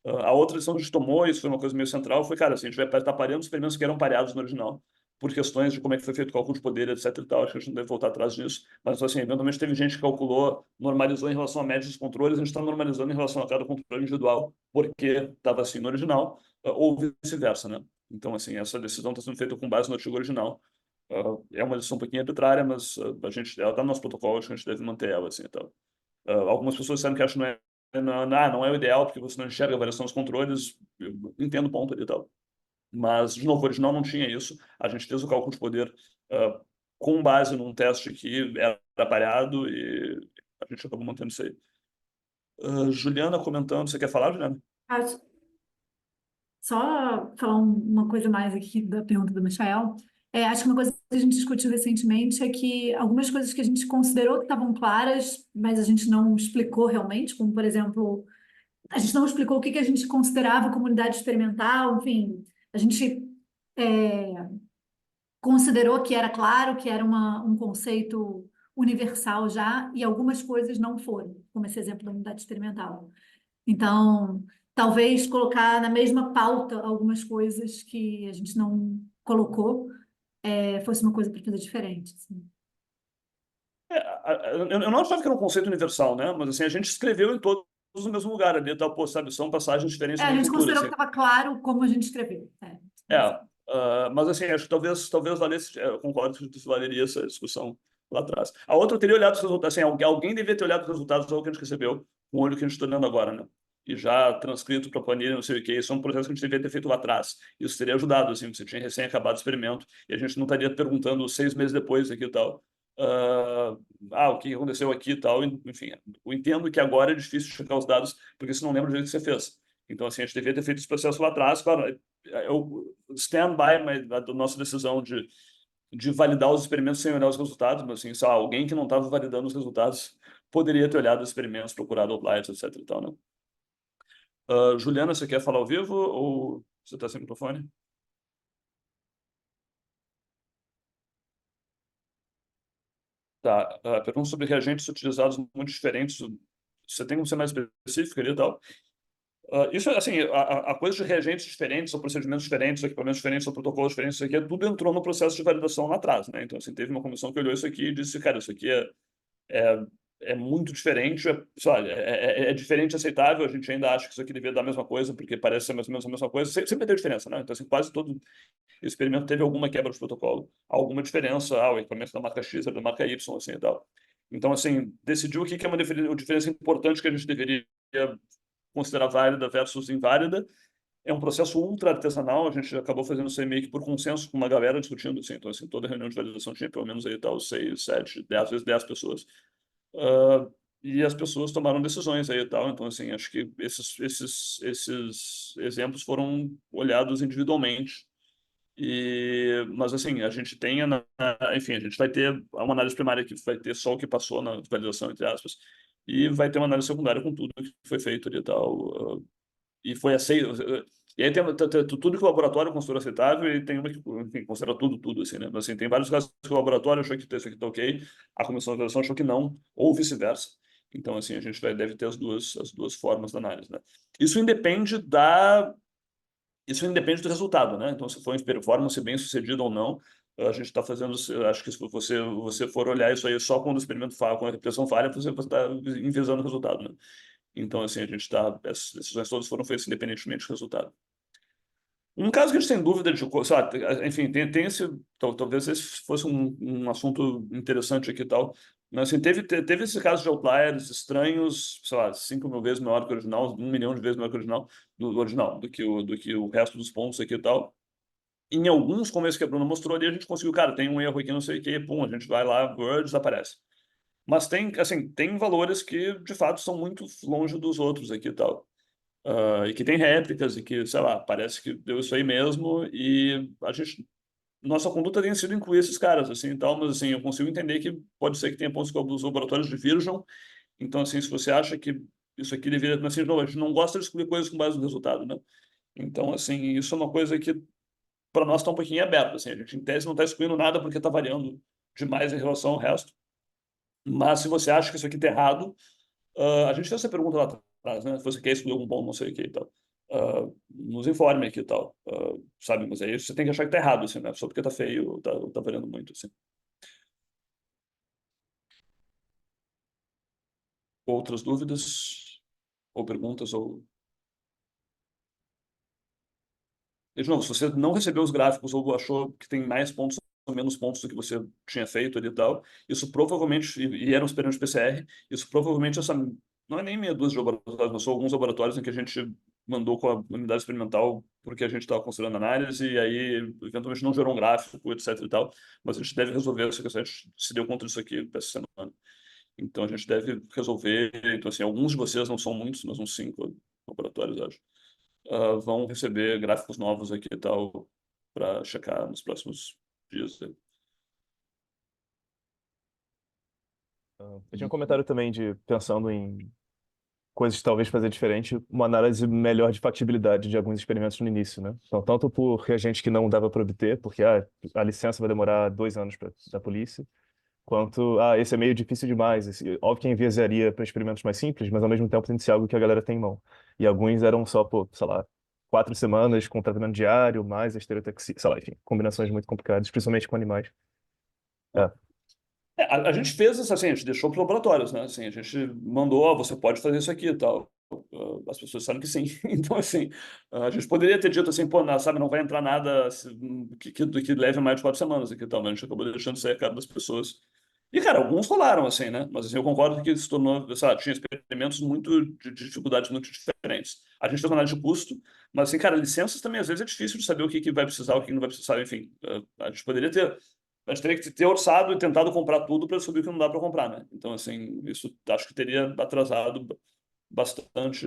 A outra decisão que a gente tomou, isso foi uma coisa meio central, foi, cara, assim, a gente vai estar pareando os experimentos que eram pareados no original, por questões de como é que foi feito o cálculo de poder, etc e tal. Acho que a gente não deve voltar atrás disso. Mas, assim, eventualmente teve gente que calculou, normalizou em relação a médias dos controles, a gente está normalizando em relação a cada controle individual, porque estava assim no original, ou vice-versa, né? Então, assim, essa decisão está sendo feita com base no artigo original. É uma decisão um pouquinho arbitrária, mas ela está no nosso protocolo, acho que a gente deve manter ela, assim, então. Algumas pessoas disseram que acho que não é o ideal, porque você não enxerga a variação dos controles. Eu entendo o ponto ali e tal. Mas, de novo, o original não tinha isso. A gente fez o cálculo de poder com base num teste que era pareado e a gente acabou mantendo isso aí. Juliana comentando, você quer falar, Juliana? Acho- Só falar uma coisa mais aqui da pergunta do Michael. Acho que uma coisa que a gente discutiu recentemente é que algumas coisas que a gente considerou que estavam claras, mas a gente não explicou realmente, como, por exemplo, a gente não explicou o que que a gente considerava comunidade experimental, enfim, a gente considerou que era claro, que era um conceito universal já, e algumas coisas não foram, como esse exemplo da unidade experimental. Então, talvez colocar na mesma pauta algumas coisas que a gente não colocou, fosse uma coisa para fazer diferente, assim. Eu não achava que era um conceito universal, né? Mas assim, a gente escreveu em todos no mesmo lugar ali, tal, pô, sabe? São passagens diferentes da A minha gente cultura, considerou assim. que estava claro como a gente escreveu. Mas assim, acho que talvez valesse, eu concordo que valeria essa discussão lá atrás. A outra eu teria olhado os resultados, assim, alguém deveria ter olhado os resultados do que a gente recebeu, com o olho que a gente está olhando agora, né? e já transcrito para planilha, não sei o quê. Isso é um processo que a gente devia ter feito lá atrás. Isso teria ajudado, assim, você tinha recém acabado o experimento e a gente não estaria perguntando 6 meses depois aqui e tal. O que aconteceu aqui e tal. Enfim, eu entendo que agora é difícil checar os dados porque você não lembra do jeito que você fez. Então, assim, a gente devia ter feito esse processo lá atrás. Claro, eu stand by a nossa decisão de validar os experimentos sem olhar os resultados, mas assim, sei lá, alguém que não estava validando os resultados poderia ter olhado os experimentos, procurado outliers, etc e tal, né? Juliana, você quer falar ao vivo ou você está sem microfone? Tá, pergunta sobre reagentes utilizados muito diferentes. Você tem como ser mais específico ali e tal? Isso, assim, a coisa de reagentes diferentes, ou procedimentos diferentes, ou equipamentos diferentes, ou protocolos diferentes, isso aqui tudo entrou no processo de validação lá atrás, né? Então, assim, teve uma comissão que olhou isso aqui e disse, cara, isso aqui é, é muito diferente, sei lá, é diferente aceitável, a gente ainda acha que isso aqui devia dar a mesma coisa, porque parece ser mais ou menos a mesma coisa, sempre tem diferença, né? Então, assim, quase todo experimento teve alguma quebra de protocolo, alguma diferença, o equipamento da marca X é da marca Y, assim, e tal. Então, assim, decidiu o que é uma diferença importante que a gente deveria considerar válida versus inválida. É um processo ultra artesanal, a gente acabou fazendo isso aí meio que por consenso com uma galera discutindo, assim, então, assim, toda reunião de validação tinha pelo menos aí, tal, 6, 7, 10, às vezes 10 pessoas. E as pessoas tomaram decisões aí e tal, então, assim, acho que esses exemplos foram olhados individualmente. Mas, assim, a gente tem, enfim, a gente vai ter uma análise primária que vai ter só o que passou na validação, entre aspas, e vai ter uma análise secundária com tudo que foi feito ali e tal. E foi aceito. E aí tem tudo que o laboratório considera aceitável e tem uma que, enfim, considera tudo, assim, né? Mas, assim, tem vários casos que o laboratório achou que isso aqui tá ok, a comissão de avaliação achou que não, ou vice-versa. Então, assim, a gente deve ter as duas formas da análise, né? Isso independe do resultado, né? Então, se for em performance bem sucedido ou não, a gente está fazendo. Acho que se você for olhar isso aí só quando o experimento falha, quando a repressão falha, você está enviesando o resultado, né? Então, assim, essas decisões todas foram feitas independentemente do resultado. Um caso que a gente tem dúvida de, sei lá, enfim, tem esse, talvez esse fosse um assunto interessante aqui e tal, mas assim, teve esse caso de outliers estranhos, sei lá, 5.000 vezes maior que o original, 1 milhão de vezes maior que o original, do que o resto dos pontos aqui e tal. Em alguns, como esse que a Bruna mostrou ali, a gente conseguiu, cara, tem um erro aqui, não sei o quê, pum, a gente vai lá, Word, desaparece. Mas tem valores que, de fato, são muito longe dos outros aqui e tal. E que tem réplicas e que, sei lá, parece que deu isso aí mesmo e nossa conduta tem sido incluir esses caras, assim, e tal, mas, assim, eu consigo entender que pode ser que tenha pontos que os laboratórios divirjam, então, assim, se você acha que isso aqui deveria, assim, de novo, a gente não gosta de excluir coisas com base no resultado, né? Então, assim, isso é uma coisa que, para nós, está um pouquinho aberto, assim, a gente, em tese, não está excluindo nada porque está variando demais em relação ao resto, mas se você acha que isso aqui está errado, a gente fez essa pergunta lá atrás, né? Se você quer excluir algum ponto, não sei o que e tal. Nos informe aqui e tal, sabe? Mas aí você tem que achar que tá errado, assim, né? Só porque tá feio, tá variando muito, assim. Outras dúvidas? Ou perguntas? E, de novo, se você não recebeu os gráficos ou achou que tem mais pontos ou menos pontos do que você tinha feito ali e tal, isso provavelmente, e era um experimento de PCR, isso provavelmente não é nem meia dúzia de laboratórios, mas são alguns laboratórios em que a gente mandou com a unidade experimental porque a gente estava considerando análise e aí eventualmente não gerou um gráfico, etc e tal, mas a gente deve resolver essa questão, a gente se deu conta disso aqui essa semana. Então a gente deve resolver, então assim, alguns de vocês não são muitos, mas uns 5 laboratórios, acho, vão receber gráficos novos aqui e tal para checar nos próximos dias. Eu tinha um comentário também de pensando em coisas que talvez fazer diferente, uma análise melhor de factibilidade de alguns experimentos no início, né? Então, tanto por reagente que não dava para obter, porque a licença vai demorar 2 anos da polícia, quanto, esse é meio difícil demais. Óbvio que enviesaria para experimentos mais simples, mas ao mesmo tempo tem de ser algo que a galera tem em mão. E alguns eram só, pô, sei lá, 4 semanas com tratamento diário, mais a estereotaxia, sei lá, enfim, combinações muito complicadas, principalmente com animais. É. A gente fez isso assim, a gente deixou para os laboratórios, né? Assim, a gente mandou, você pode fazer isso aqui e tal. As pessoas sabem que sim. Então, assim, a gente poderia ter dito assim, pô, não, sabe, não vai entrar nada que leve mais de 4 semanas aqui e tal, mas a gente acabou deixando sair a cara das pessoas. E, cara, alguns rolaram, assim, né? Mas, assim, eu concordo que se tornou, sabe, tinha experimentos muito de dificuldades muito diferentes. A gente fez uma análise de custo, mas, assim, cara, licenças também, às vezes, é difícil de saber o que que vai precisar, o que que não vai precisar, enfim. A gente poderia ter... A gente teria que ter orçado e tentado comprar tudo para saber o que não dá para comprar, né? Então, assim, isso acho que teria atrasado bastante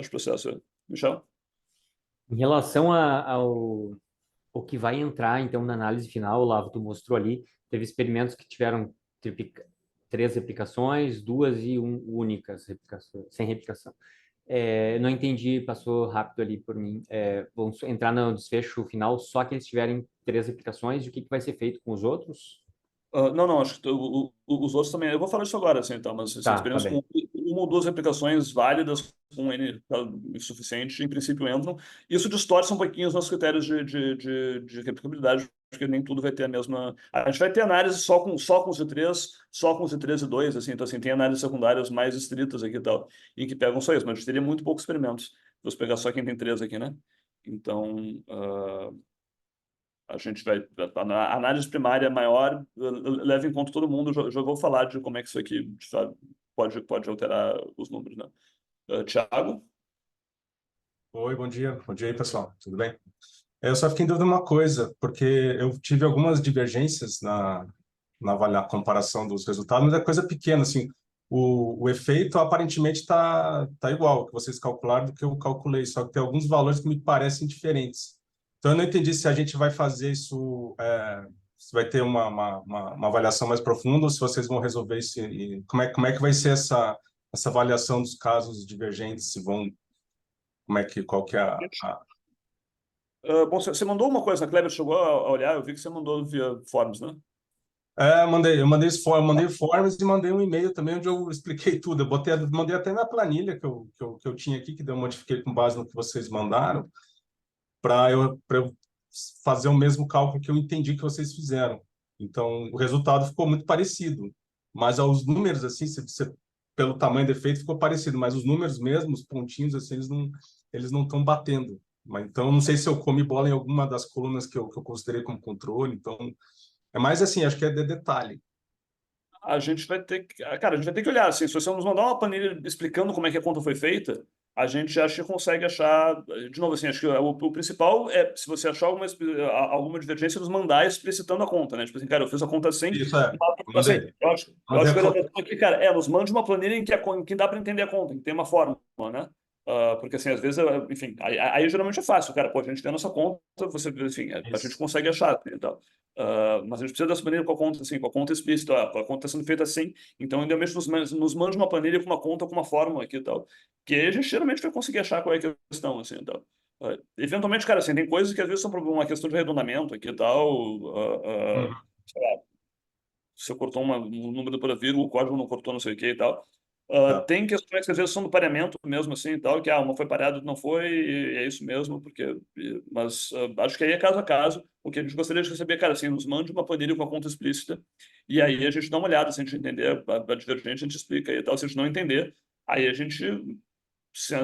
processo. Michel? Em relação ao o que vai entrar, então, na análise final, o Olavo, tu mostrou ali, teve experimentos que tiveram três replicações, duas e únicas replicações, sem replicação. Não entendi, passou rápido ali por mim. Vamos entrar no desfecho final só que eles tiverem três replicações, e o que que vai ser feito com os outros? Não, acho que os outros também. Eu vou falar isso agora, assim, então, mas assim, Tá experiências bem. com uma ou duas replicações válidas, com N suficiente, em princípio entram. Isso distorce um pouquinho os nossos critérios de replicabilidade, porque nem tudo vai ter a mesma. A gente vai ter análise só com os I3, só com os I3 e 2, assim, então, assim, tem análises secundárias mais estritas aqui e tal, e que pegam só isso, mas a gente teria muito poucos experimentos. Se você pegar só quem tem 3 aqui, né? Então. A gente vai. A análise primária maior leva em conta todo mundo. Já vou falar de como é que isso aqui sabe, pode alterar os números, né? Thiago? Oi, bom dia. Bom dia aí, pessoal. Tudo bem? Eu só fiquei em dúvida uma coisa, porque eu tive algumas divergências na comparação dos resultados, mas é coisa pequena, assim. O efeito aparentemente tá igual, que vocês calcularam do que eu calculei, só que tem alguns valores que me parecem diferentes. Então, eu não entendi se a gente vai fazer isso, se vai ter uma avaliação mais profunda ou se vocês vão resolver isso. E como é que vai ser essa avaliação dos casos divergentes, se vão qual que é Bom, você mandou uma coisa, a Kleber chegou a olhar, eu vi que você mandou via Forms, né? mandei forms e mandei um e-mail também onde eu expliquei tudo. Mandei até na planilha que eu tinha aqui, que eu modifiquei com base no que vocês mandaram, para eu fazer o mesmo cálculo que eu entendi que vocês fizeram. Então, o resultado ficou muito parecido, mas aos números, assim, pelo tamanho do efeito, ficou parecido, mas os números mesmo, os pontinhos, assim, eles não estão batendo. Mas, então, não sei se eu comi bola em alguma das colunas que eu considerei como controle. Então, é mais assim, acho que é de detalhe. A gente vai ter que. Cara, a gente vai ter que olhar, assim, se você nos mandar uma planilha explicando como é que a conta foi feita, a gente acha que consegue achar. De novo, assim, acho que o principal é, se você achar alguma divergência, nos mandar explicitando a conta, né? Tipo assim, cara, eu fiz a conta assim, Isso é, assim, mandei. eu acho que a orientação aqui, cara, nos mande uma planilha em que dá para entender a conta, em que tem uma fórmula, né? Porque assim, às vezes, enfim, aí geralmente é fácil, cara, pô, a gente tem a nossa conta, você, enfim, a gente Isso. consegue achar e tal. Mas a gente precisa dessa planilha com a conta, assim, com a conta explícita, a conta está sendo feita assim, então ainda mesmo nos mande uma planilha com uma conta, com uma fórmula aqui e tal, que aí a gente geralmente vai conseguir achar qual é a questão, assim, e tal. Eventualmente, cara, assim, tem coisas que às vezes são uma questão de arredondamento aqui e tal, Uhum. sei lá, você cortou um número por vírgula, o código não cortou não sei o que e tal. Tá. Tem questões que às vezes são do pareamento mesmo assim e tal, que uma foi pareada, não foi, e é isso mesmo, mas acho que aí é caso a caso. O que a gente gostaria de receber, cara, assim, nos mande uma planilha com a conta explícita, e aí a gente dá uma olhada, se a gente entender a divergente, a gente explica aí e tal. Se a gente não entender, aí a gente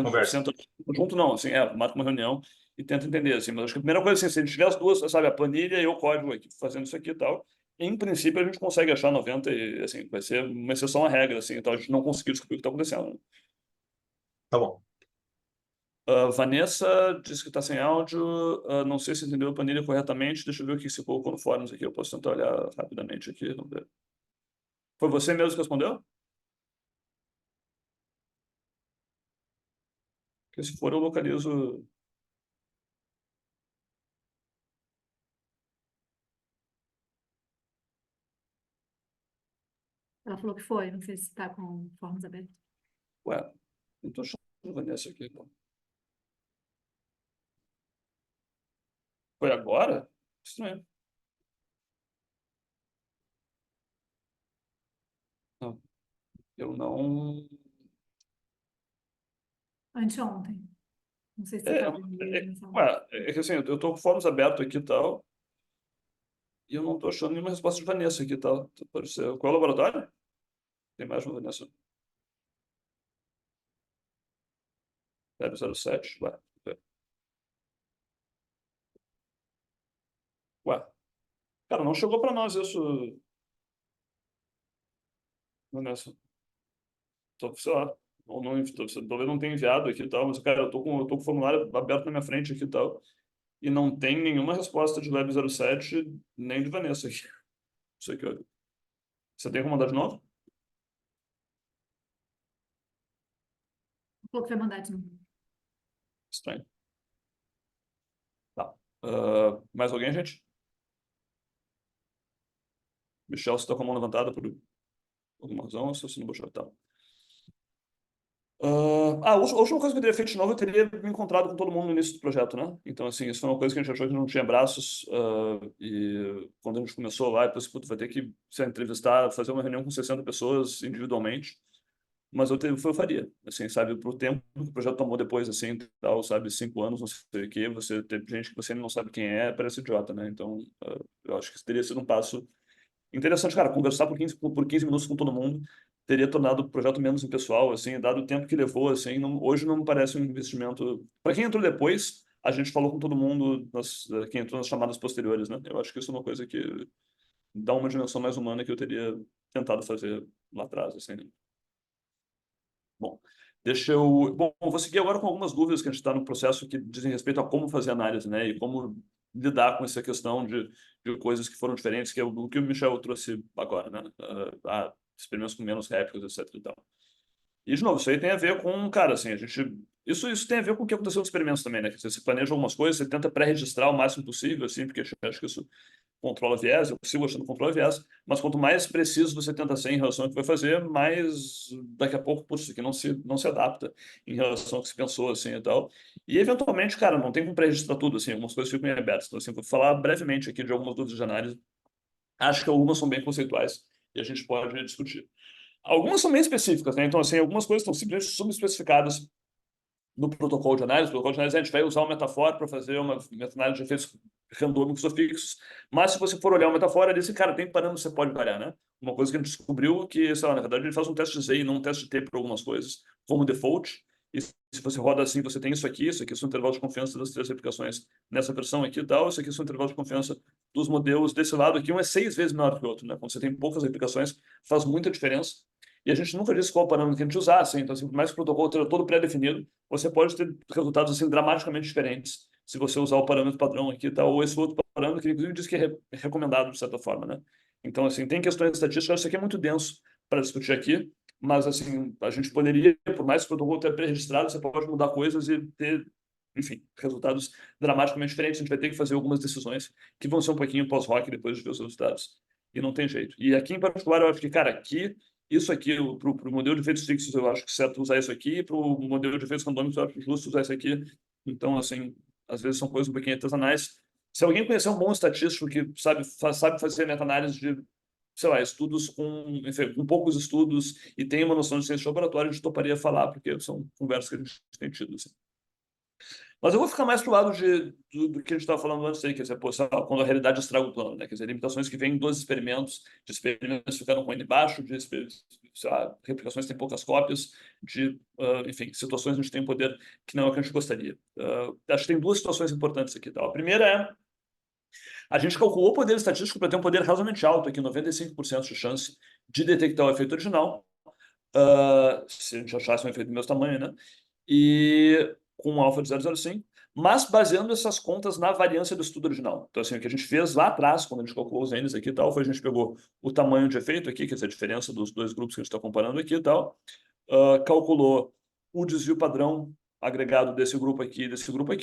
Conversa. senta junto, não, assim, marca uma reunião e tenta entender, assim. Mas acho que a primeira coisa, assim, se a gente tiver as duas, sabe, a planilha e o código aqui fazendo isso aqui e tal, em princípio, a gente consegue achar 90 e, assim, vai ser uma exceção à regra, assim, então a gente não conseguiu descobrir o que está acontecendo. Tá bom. Vanessa disse que está sem áudio, não sei se entendeu a planilha corretamente, deixa eu ver o que se colocou no Forms aqui, eu posso tentar olhar rapidamente aqui, vamos ver. Foi você mesmo que respondeu? Porque se for, eu localizo... Ela falou que foi, não sei se está com formas abertas. Ué, não estou achando a Vanessa aqui. Pô. Foi agora? Estranho. Não, eu não... Anteontem. Não sei se você É, está vendo é, ele nessa hora. é que assim, eu estou com Forms aberto aqui e tal, e eu não estou achando nenhuma resposta de Vanessa aqui e tal. Pode ser. Qual é o laboratório? Tem mais uma Vanessa. 007. Ué. Ué. Cara, não chegou para nós isso. Nessa. Sei lá, ou não, talvez não tenha enviado aqui e tal, mas, cara, eu tô com o formulário aberto na minha frente aqui e tal, e não tem nenhuma resposta de Lab07 nem de Vanessa aqui. Isso aqui, olha. Você tem como mandar de novo? Falou que vai mandar de novo. Estranho. Tá. Mais alguém, gente? Michel, você tá com a mão levantada por alguma razão? Ou você não puxou? Tá. A última coisa que eu teria feito de novo, eu teria me encontrado com todo mundo no início do projeto, né? Então, assim, isso foi uma coisa que a gente achou que não tinha braços, e quando a gente começou lá, depois, putz, vai ter que se entrevistar, fazer uma reunião com 60 pessoas individualmente, mas eu faria, assim, sabe, pro tempo que o projeto tomou depois, assim, tal, sabe, 5 anos, não sei o quê, você tem gente que você não sabe quem é, parece idiota, né? Então, eu acho que isso teria sido um passo interessante, cara, conversar por 15 minutos com todo mundo teria tornado o projeto menos impessoal, assim, dado o tempo que levou, assim, hoje não me parece um investimento... Para quem entrou depois, a gente falou com todo mundo, quem entrou nas chamadas posteriores, né? Eu acho que isso é uma coisa que dá uma dimensão mais humana que eu teria tentado fazer lá atrás, assim, né? Bom, Bom, eu vou seguir agora com algumas dúvidas que a gente está no processo que dizem respeito a como fazer análise, né? E como lidar com essa questão de coisas que foram diferentes, que é o que o Michel trouxe agora, né? Experimentos com menos réplicas, etc. e tal. E, de novo, isso aí tem a ver com, cara, assim, a gente... Isso tem a ver com o que aconteceu nos experimentos também, né? Que você planeja algumas coisas, você tenta pré-registrar o máximo possível, assim, porque eu acho que isso controla viés, eu sigo achando que controla viés, mas quanto mais preciso você tenta ser em relação ao que vai fazer, mais daqui a pouco, putz, isso aqui não se adapta em relação ao que se pensou, assim, e tal. E, eventualmente, cara, não tem como pré-registrar tudo, assim, algumas coisas ficam em aberto. Então, assim, vou falar brevemente aqui de algumas dúvidas de análise. Acho que algumas são bem conceituais e a gente pode discutir. Algumas são bem específicas, né? Então, assim, algumas coisas estão simplesmente subespecificadas no protocolo de análise. O protocolo de análise, a gente vai usar o Metafora para fazer uma meta-análise de efeitos randômicos ou fixos, mas se você for olhar o Metafora, ele diz, cara, tem parâmetros que você pode variar, né? Uma coisa que a gente descobriu que, sei lá, na verdade, ele faz um teste de Z e não um teste de T para algumas coisas, como default, e se você roda assim, você tem isso aqui são intervalos de confiança das 3 replicações nessa versão aqui e tal, isso aqui são intervalos de confiança dos modelos desse lado aqui, um é 6 vezes menor que o outro, né? Quando você tem poucas replicações, faz muita diferença. E a gente nunca disse qual parâmetro que a gente usasse, então, assim, por mais que o protocolo esteja todo pré-definido, você pode ter resultados assim, dramaticamente diferentes se você usar o parâmetro padrão aqui, tá? Ou esse outro parâmetro, que inclusive diz que é recomendado, de certa forma, né? Então, assim, tem questões estatísticas, isso aqui é muito denso para discutir aqui, mas, assim, a gente poderia, por mais que o protocolo esteja pré-registrado, você pode mudar coisas e ter, enfim, resultados dramaticamente diferentes. A gente vai ter que fazer algumas decisões que vão ser um pouquinho pós-hoc depois de ver os resultados. E não tem jeito. E aqui, em particular, eu acho que, cara, isso aqui, para o modelo de efeitos fixos, eu acho que é certo usar isso aqui, para o modelo de efeitos randômicos, eu acho justo usar isso aqui. Então, assim, às vezes são coisas um pouquinho artesanais. Se alguém conhecer um bom estatístico que sabe fazer meta-análise de, sei lá, estudos enfim, com poucos estudos e tem uma noção de ciência de laboratório, a gente toparia falar, porque são conversas que a gente tem tido, assim. Mas eu vou ficar mais pro lado do que a gente estava falando antes aí, quer dizer, pô, quando a realidade estraga o plano, né? Quer dizer, limitações que vêm dos experimentos, de experimentos ficando com N baixo, sei lá, replicações que têm poucas cópias, enfim, situações onde a gente tem um poder que não é o que a gente gostaria. Acho que tem 2 situações importantes aqui. Tá? A primeira é, a gente calculou o poder estatístico para ter um poder razoavelmente alto aqui, 95% de chance de detectar o efeito original, se a gente achasse um efeito do mesmo tamanho, né? E com um alfa de 0,05, mas baseando essas contas na variância do estudo original. Então, assim, o que a gente fez lá atrás, quando a gente calculou os N's aqui e tal, foi a gente pegou o tamanho de efeito aqui, quer dizer, a diferença dos 2 grupos que a gente está comparando aqui e tal, calculou o desvio padrão agregado desse grupo aqui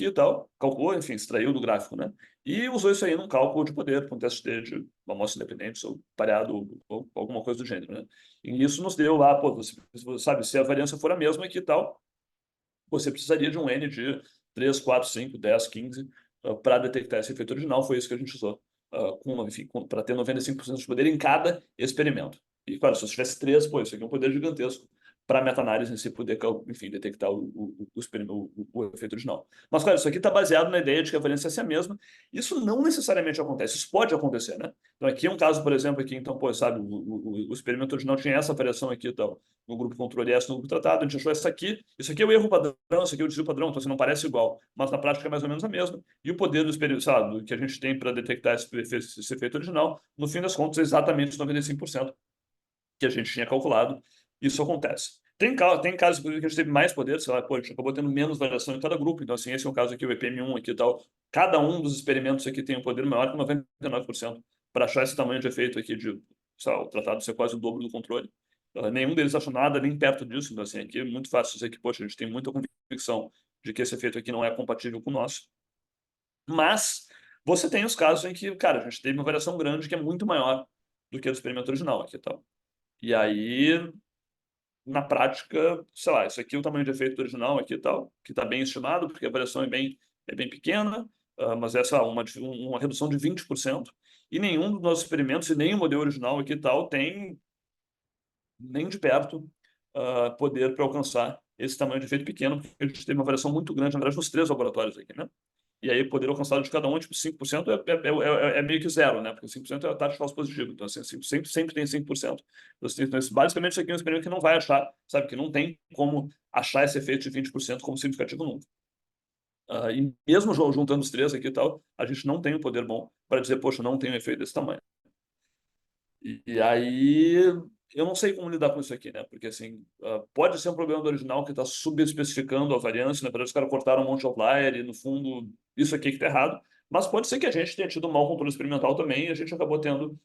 e tal, calculou, enfim, extraiu do gráfico, né? E usou isso aí num cálculo de poder, com um teste de amostra independente, ou pareado, ou alguma coisa do gênero, né? E isso nos deu lá, pô, você sabe, se a variância for a mesma aqui e tal, você precisaria de um N de 3, 4, 5, 10, 15 para detectar esse efeito original. Foi isso que a gente usou, para ter 95% de poder em cada experimento. E, claro, se você tivesse 3, pô, isso aqui é um poder gigantesco para a meta-análise em si poder, enfim, detectar o efeito original. Mas, claro, isso aqui está baseado na ideia de que a variância é a mesma. Isso não necessariamente acontece, isso pode acontecer, né? Então, aqui é um caso, por exemplo, aqui, então, pô, sabe, o experimento original tinha essa variação aqui, então, no grupo controle S, no grupo tratado, a gente achou essa aqui, isso aqui é o erro padrão, isso aqui é o desvio padrão, então, assim, não parece igual, mas na prática é mais ou menos a mesma. E o poder do experimento, sabe, do que a gente tem para detectar esse efeito original, no fim das contas, é exatamente os 95%. que a gente tinha calculado, isso acontece. Tem casos, inclusive, que a gente teve mais poder, sei lá, pô, a gente acabou tendo menos variação em cada grupo. Então, assim, esse é um caso aqui, o EPM1 aqui e tal. Cada um dos experimentos aqui tem um poder maior que 99% para achar esse tamanho de efeito aqui de, sei lá, o tratado ser quase o dobro do controle. Nenhum deles achou nada nem perto disso. Então, assim, aqui é muito fácil dizer que, poxa, a gente tem muita convicção de que esse efeito aqui não é compatível com o nosso. Mas você tem os casos em que, cara, a gente teve uma variação grande que é muito maior do que a do experimento original aqui e tal. E aí, na prática, sei lá, isso aqui é o tamanho de efeito original aqui e tal, que está bem estimado, porque a variação é bem pequena, mas é, sei lá, uma redução de 20%, e nenhum dos nossos experimentos, e nem o modelo original aqui e tal, tem nem de perto poder para alcançar esse tamanho de efeito pequeno, porque a gente teve uma variação muito grande, na verdade, nos 3 laboratórios aqui, né? E aí, poder alcançado de cada um, tipo, 5% é meio que zero, né? Porque 5% é a taxa de falso positivo. Então, assim, sempre tem 5%. Então, basicamente, isso aqui é um experimento que não vai achar, sabe? Que não tem como achar esse efeito de 20% como significativo nunca. E mesmo juntando os 3 aqui e tal, a gente não tem um poder bom para dizer, poxa, não tem um efeito desse tamanho. E aí, eu não sei como lidar com isso aqui, né? Porque, assim, pode ser um problema do original que está subespecificando a variância, na verdade, os caras cortaram um monte de outlier e, no fundo, isso aqui que está errado. Mas pode ser que a gente tenha tido um mau controle experimental também e a gente acabou tendo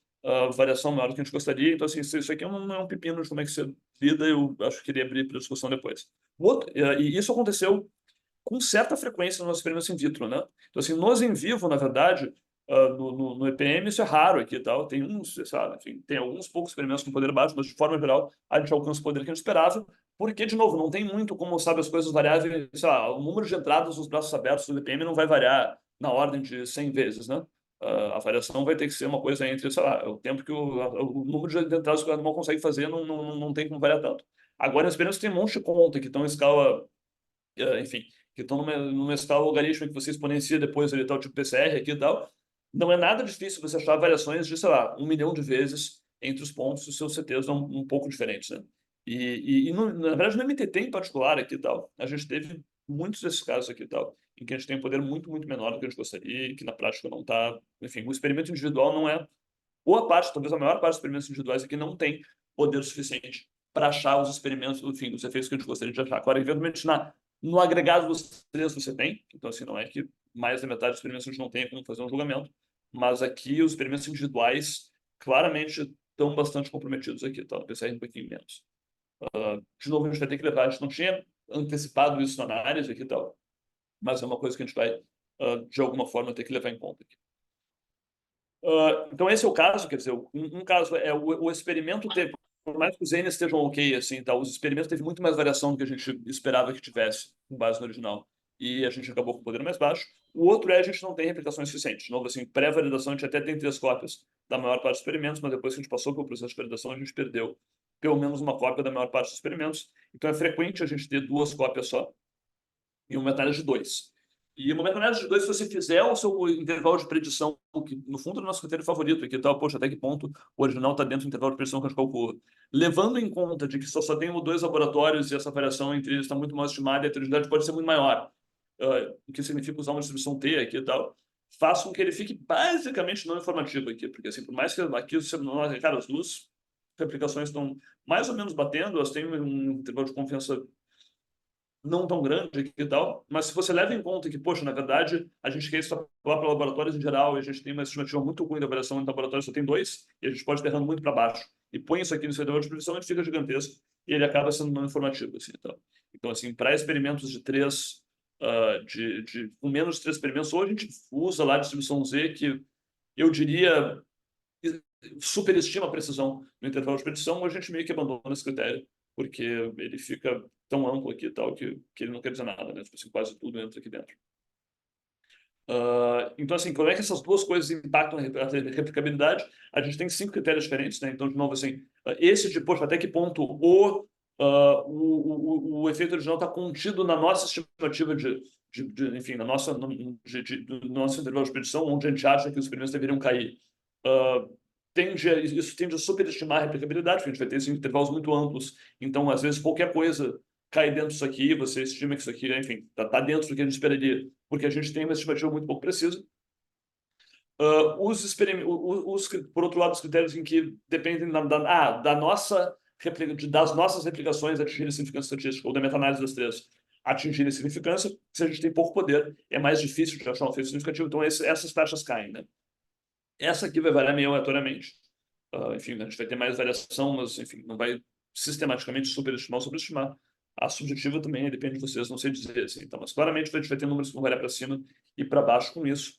variação maior do que a gente gostaria. Então, assim, isso aqui não é um pepino de como é que você lida, eu acho que queria abrir para discussão depois. E isso aconteceu com certa frequência nos nossos experimentos in vitro, né? Então, assim, nos in vivo, na verdade, no EPM isso é raro aqui e tal. Tem uns, sabe, enfim, tem alguns poucos experimentos com poder baixo, mas de forma geral a gente alcança o poder que a gente esperava, porque, de novo, não tem muito como, sabe, as coisas variáveis, sei lá, o número de entradas nos braços abertos do EPM não vai variar na ordem de 100 vezes, né? A variação vai ter que ser uma coisa entre, sei lá, o tempo que o número de entradas que o animal consegue fazer não tem como variar tanto. Agora, as experiências tem um monte de conta que estão em escala, enfim, que estão numa escala logarítmica que você exponencia depois ali, tal, tipo PCR aqui e tal. Não é nada difícil você achar variações de, sei lá, 1 milhão de vezes entre os pontos se os seus CTs são um pouco diferentes, né? Na verdade, no MTT em particular aqui e tal, a gente teve muitos desses casos aqui e tal, em que a gente tem um poder muito, muito menor do que a gente gostaria e que na prática não está... Enfim, o experimento individual não é... Boa parte, talvez a maior parte dos experimentos individuais aqui não tem poder suficiente para achar os experimentos, enfim, os efeitos que a gente gostaria de achar. Agora, eventualmente, no agregado dos 3 você tem, então assim, não é que mais da metade dos experimentos a gente não tenha como fazer um julgamento, mas aqui os experimentos individuais claramente estão bastante comprometidos aqui, tá? O PCR um pouquinho menos. De novo, a gente vai ter que levar, a gente não tinha antecipado isso na análise aqui e tal, mas é uma coisa que a gente vai, de alguma forma, ter que levar em conta aqui. Então esse é o caso, quer dizer, um caso é o experimento teve, por mais que os N estejam ok, assim, tá, os experimentos teve muito mais variação do que a gente esperava que tivesse, com base no original, e a gente acabou com o poder mais baixo. O outro é a gente não tem replicações suficientes. De novo, assim, pré-validação a gente até tem 3 cópias da maior parte dos experimentos, mas depois que a gente passou pelo processo de validação, a gente perdeu pelo menos uma cópia da maior parte dos experimentos. Então é frequente a gente ter 2 cópias só e uma meta-análise de 2. E uma meta-análise de 2, se você fizer o seu intervalo de predição, que no fundo é o nosso critério favorito aqui, tal, poxa, até que ponto o original está dentro do intervalo de predição que a gente calcula. Levando em conta de que só tem 2 laboratórios e essa variação entre eles está muito mais estimada e a heterogeneidade pode ser muito maior, o que significa usar uma distribuição T aqui e tal, faz com que ele fique basicamente não informativo aqui, porque assim, por mais que aqui, cara, as 2 replicações estão mais ou menos batendo, elas têm um intervalo de confiança não tão grande aqui e tal, mas se você leva em conta que, poxa, na verdade, a gente quer extrapolar para laboratórios em geral e a gente tem uma estimativa muito ruim da variação em laboratórios, só tem 2, e a gente pode estar errando muito para baixo, e põe isso aqui no seu intervalo de previsão, ele fica gigantesco, e ele acaba sendo não informativo. Assim, então assim, para experimentos de 3, com menos de 3 experimentos, ou a gente usa lá a distribuição Z, que eu diria superestima a precisão no intervalo de predição, ou a gente meio que abandona esse critério, porque ele fica tão amplo aqui e tal, que ele não quer dizer nada, né? Tipo assim, quase tudo entra aqui dentro. Então, assim, como é que essas 2 coisas impactam a replicabilidade? A gente tem 5 critérios diferentes, né? Então, de novo, assim, esse de, poxa, até que ponto o efeito original está contido na nossa estimativa enfim, no nosso intervalo de predição, onde a gente acha que os experimentos deveriam cair. Isso tende a superestimar a replicabilidade, porque a gente vai ter esses intervalos muito amplos. Então, às vezes, qualquer coisa cai dentro disso aqui, você estima que isso aqui, enfim, está dentro do que a gente esperaria, porque a gente tem uma estimativa muito pouco precisa. por outro lado, os critérios em que dependem das nossas replicações atingirem significância estatística, ou da meta-análise das três atingirem significância, se a gente tem pouco poder, é mais difícil de achar um efeito significativo, então essas taxas caem, né? Essa aqui vai variar meio aleatoriamente. Enfim, a gente vai ter mais variação, mas, enfim, não vai sistematicamente superestimar ou sobreestimar. A subjetiva também depende de vocês, não sei dizer, assim. Então, mas claramente a gente vai ter números que vão variar para cima e para baixo com isso.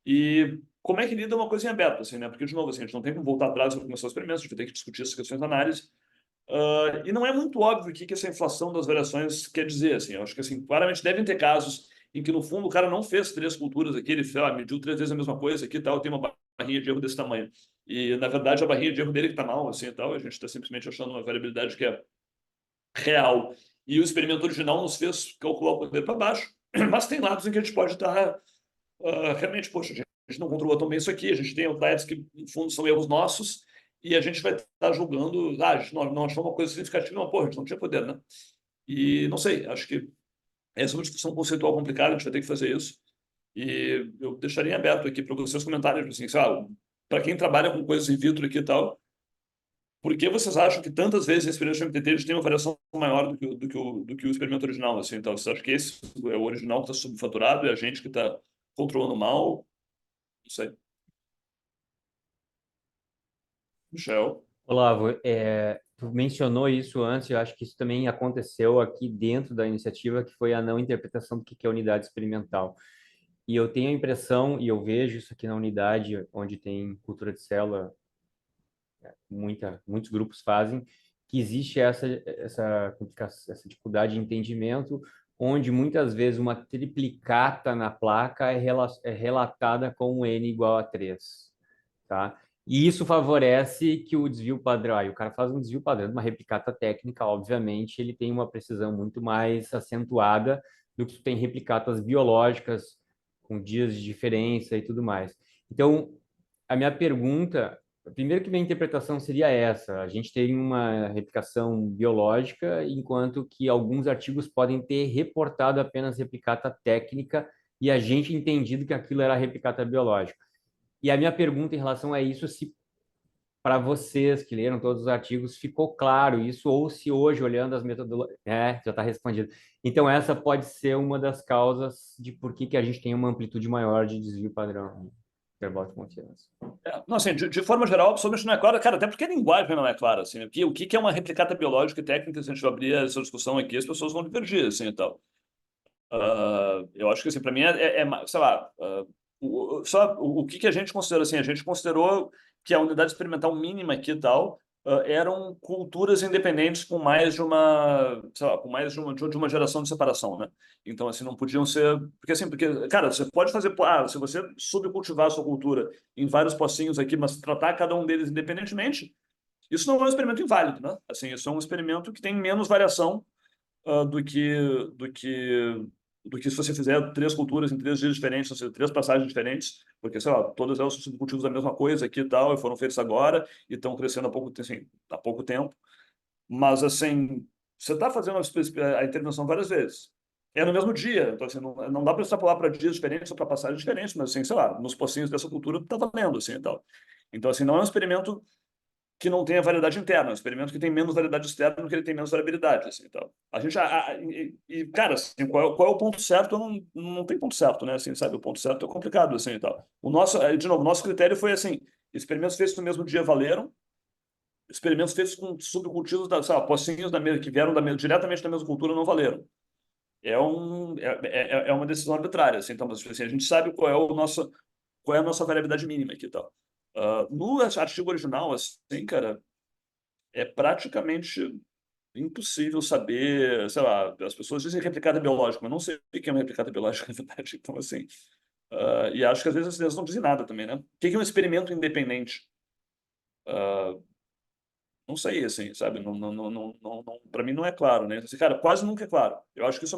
E como é que lida uma coisa em aberto, assim, né? Porque, de novo, assim, a gente não tem como voltar atrás e começar os experimentos, a gente vai ter que discutir essas questões de análise. E não é muito óbvio o que essa inflação das variações quer dizer, assim. Eu acho que, assim, claramente devem ter casos em que, no fundo, o cara não fez 3 culturas aqui, ele mediu 3 vezes a mesma coisa aqui e tal, tem uma barrinha de erro desse tamanho. E, na verdade, a barrinha de erro dele que está mal, assim, e tal, a gente está simplesmente achando uma variabilidade que é real. E o experimento original nos fez calcular o poder para baixo, mas tem lados em que a gente pode estar realmente, poxa, a gente não controlou tão bem isso aqui, a gente tem outliers que, no fundo, são erros nossos, e a gente vai estar julgando, a gente não achou uma coisa significativa, não, porra, a gente não tinha poder, né? E não sei, acho que essa é uma discussão conceitual complicada, a gente vai ter que fazer isso. E eu deixaria aberto aqui para vocês comentários, assim, sei lá, para quem trabalha com coisas in vitro aqui e tal, por que vocês acham que tantas vezes a experiência de MTT eles têm uma variação maior do que o experimento original? Assim? Então, vocês acham que esse é o original que está subfaturado e a gente que está controlando mal? Não sei. Michel? Olavo, tu mencionou isso antes, eu acho que isso também aconteceu aqui dentro da iniciativa, que foi a não interpretação do que é unidade experimental. E eu tenho a impressão, e eu vejo isso aqui na unidade, onde tem cultura de célula, muitos grupos fazem, que existe essa complicação, essa dificuldade de entendimento, onde muitas vezes uma triplicata na placa é relatada com um n igual a 3, tá? E isso favorece que o desvio padrão, aí o cara faz um desvio padrão de uma replicata técnica, obviamente, ele tem uma precisão muito mais acentuada do que tem replicatas biológicas com dias de diferença e tudo mais. Então, a minha pergunta, primeiro que minha interpretação seria essa, a gente tem uma replicação biológica, enquanto que alguns artigos podem ter reportado apenas replicata técnica e a gente entendido que aquilo era replicata biológica. E a minha pergunta em relação a isso, se para vocês que leram todos os artigos ficou claro isso, ou se hoje, olhando as metodologias... já está respondido. Então, essa pode ser uma das causas de por que a gente tem uma amplitude maior de desvio padrão. Intervalo de confiança. Não, assim, de forma geral, absolutamente não é claro, cara, até porque a linguagem não é clara, assim, o que é uma replicata biológica e técnica, se a gente abrir essa discussão aqui, as pessoas vão divergir, assim, e tal. Eu acho que, assim, para mim, sei lá, o que a gente considerou, assim, a gente considerou que a unidade experimental mínima aqui e tal eram culturas independentes com mais de uma, sei lá, com mais de uma geração de separação, né? Então, assim, não podiam ser... Porque, cara, você pode fazer... se você subcultivar a sua cultura em vários pocinhos aqui, mas tratar cada um deles independentemente, isso não é um experimento inválido, né? Assim, isso é um experimento que tem menos variação do que se você fizer 3 culturas em 3 dias diferentes, ou seja, 3 passagens diferentes, porque, sei lá, todas elas são subcultivos da mesma coisa aqui e tal, e foram feitos agora, e estão crescendo há pouco tempo. Mas, assim, você está fazendo a intervenção várias vezes. É no mesmo dia, então, assim, não dá para extrapolar para dias diferentes ou para passagens diferentes, mas, assim, sei lá, nos pocinhos dessa cultura está valendo, assim, e tal. Então, assim, não é um experimento que não tenha variedade interna, é um experimento que tem menos variedade externa do que ele tem menos variabilidade, assim, então. A gente, cara, assim, qual é o ponto certo? Não tem ponto certo, né, assim, sabe, o ponto certo é complicado, assim, e tal. De novo, o nosso critério foi, assim, experimentos feitos no mesmo dia valeram, experimentos feitos com subcultivos, sei lá, pocinhos que vieram diretamente da mesma cultura não valeram. É uma decisão arbitrária, assim, então, assim, a gente sabe qual é a nossa variabilidade mínima aqui e tal. No artigo original, assim, cara, é praticamente impossível saber, sei lá, as pessoas dizem replicata biológica, mas não sei o que é uma replicata biológica, na verdade. Então, assim, e acho que às vezes eles não dizem nada também, né? O que é um experimento independente? Não sei, assim, sabe? Para mim não é claro, né? Assim, cara, quase nunca é claro. Eu acho que isso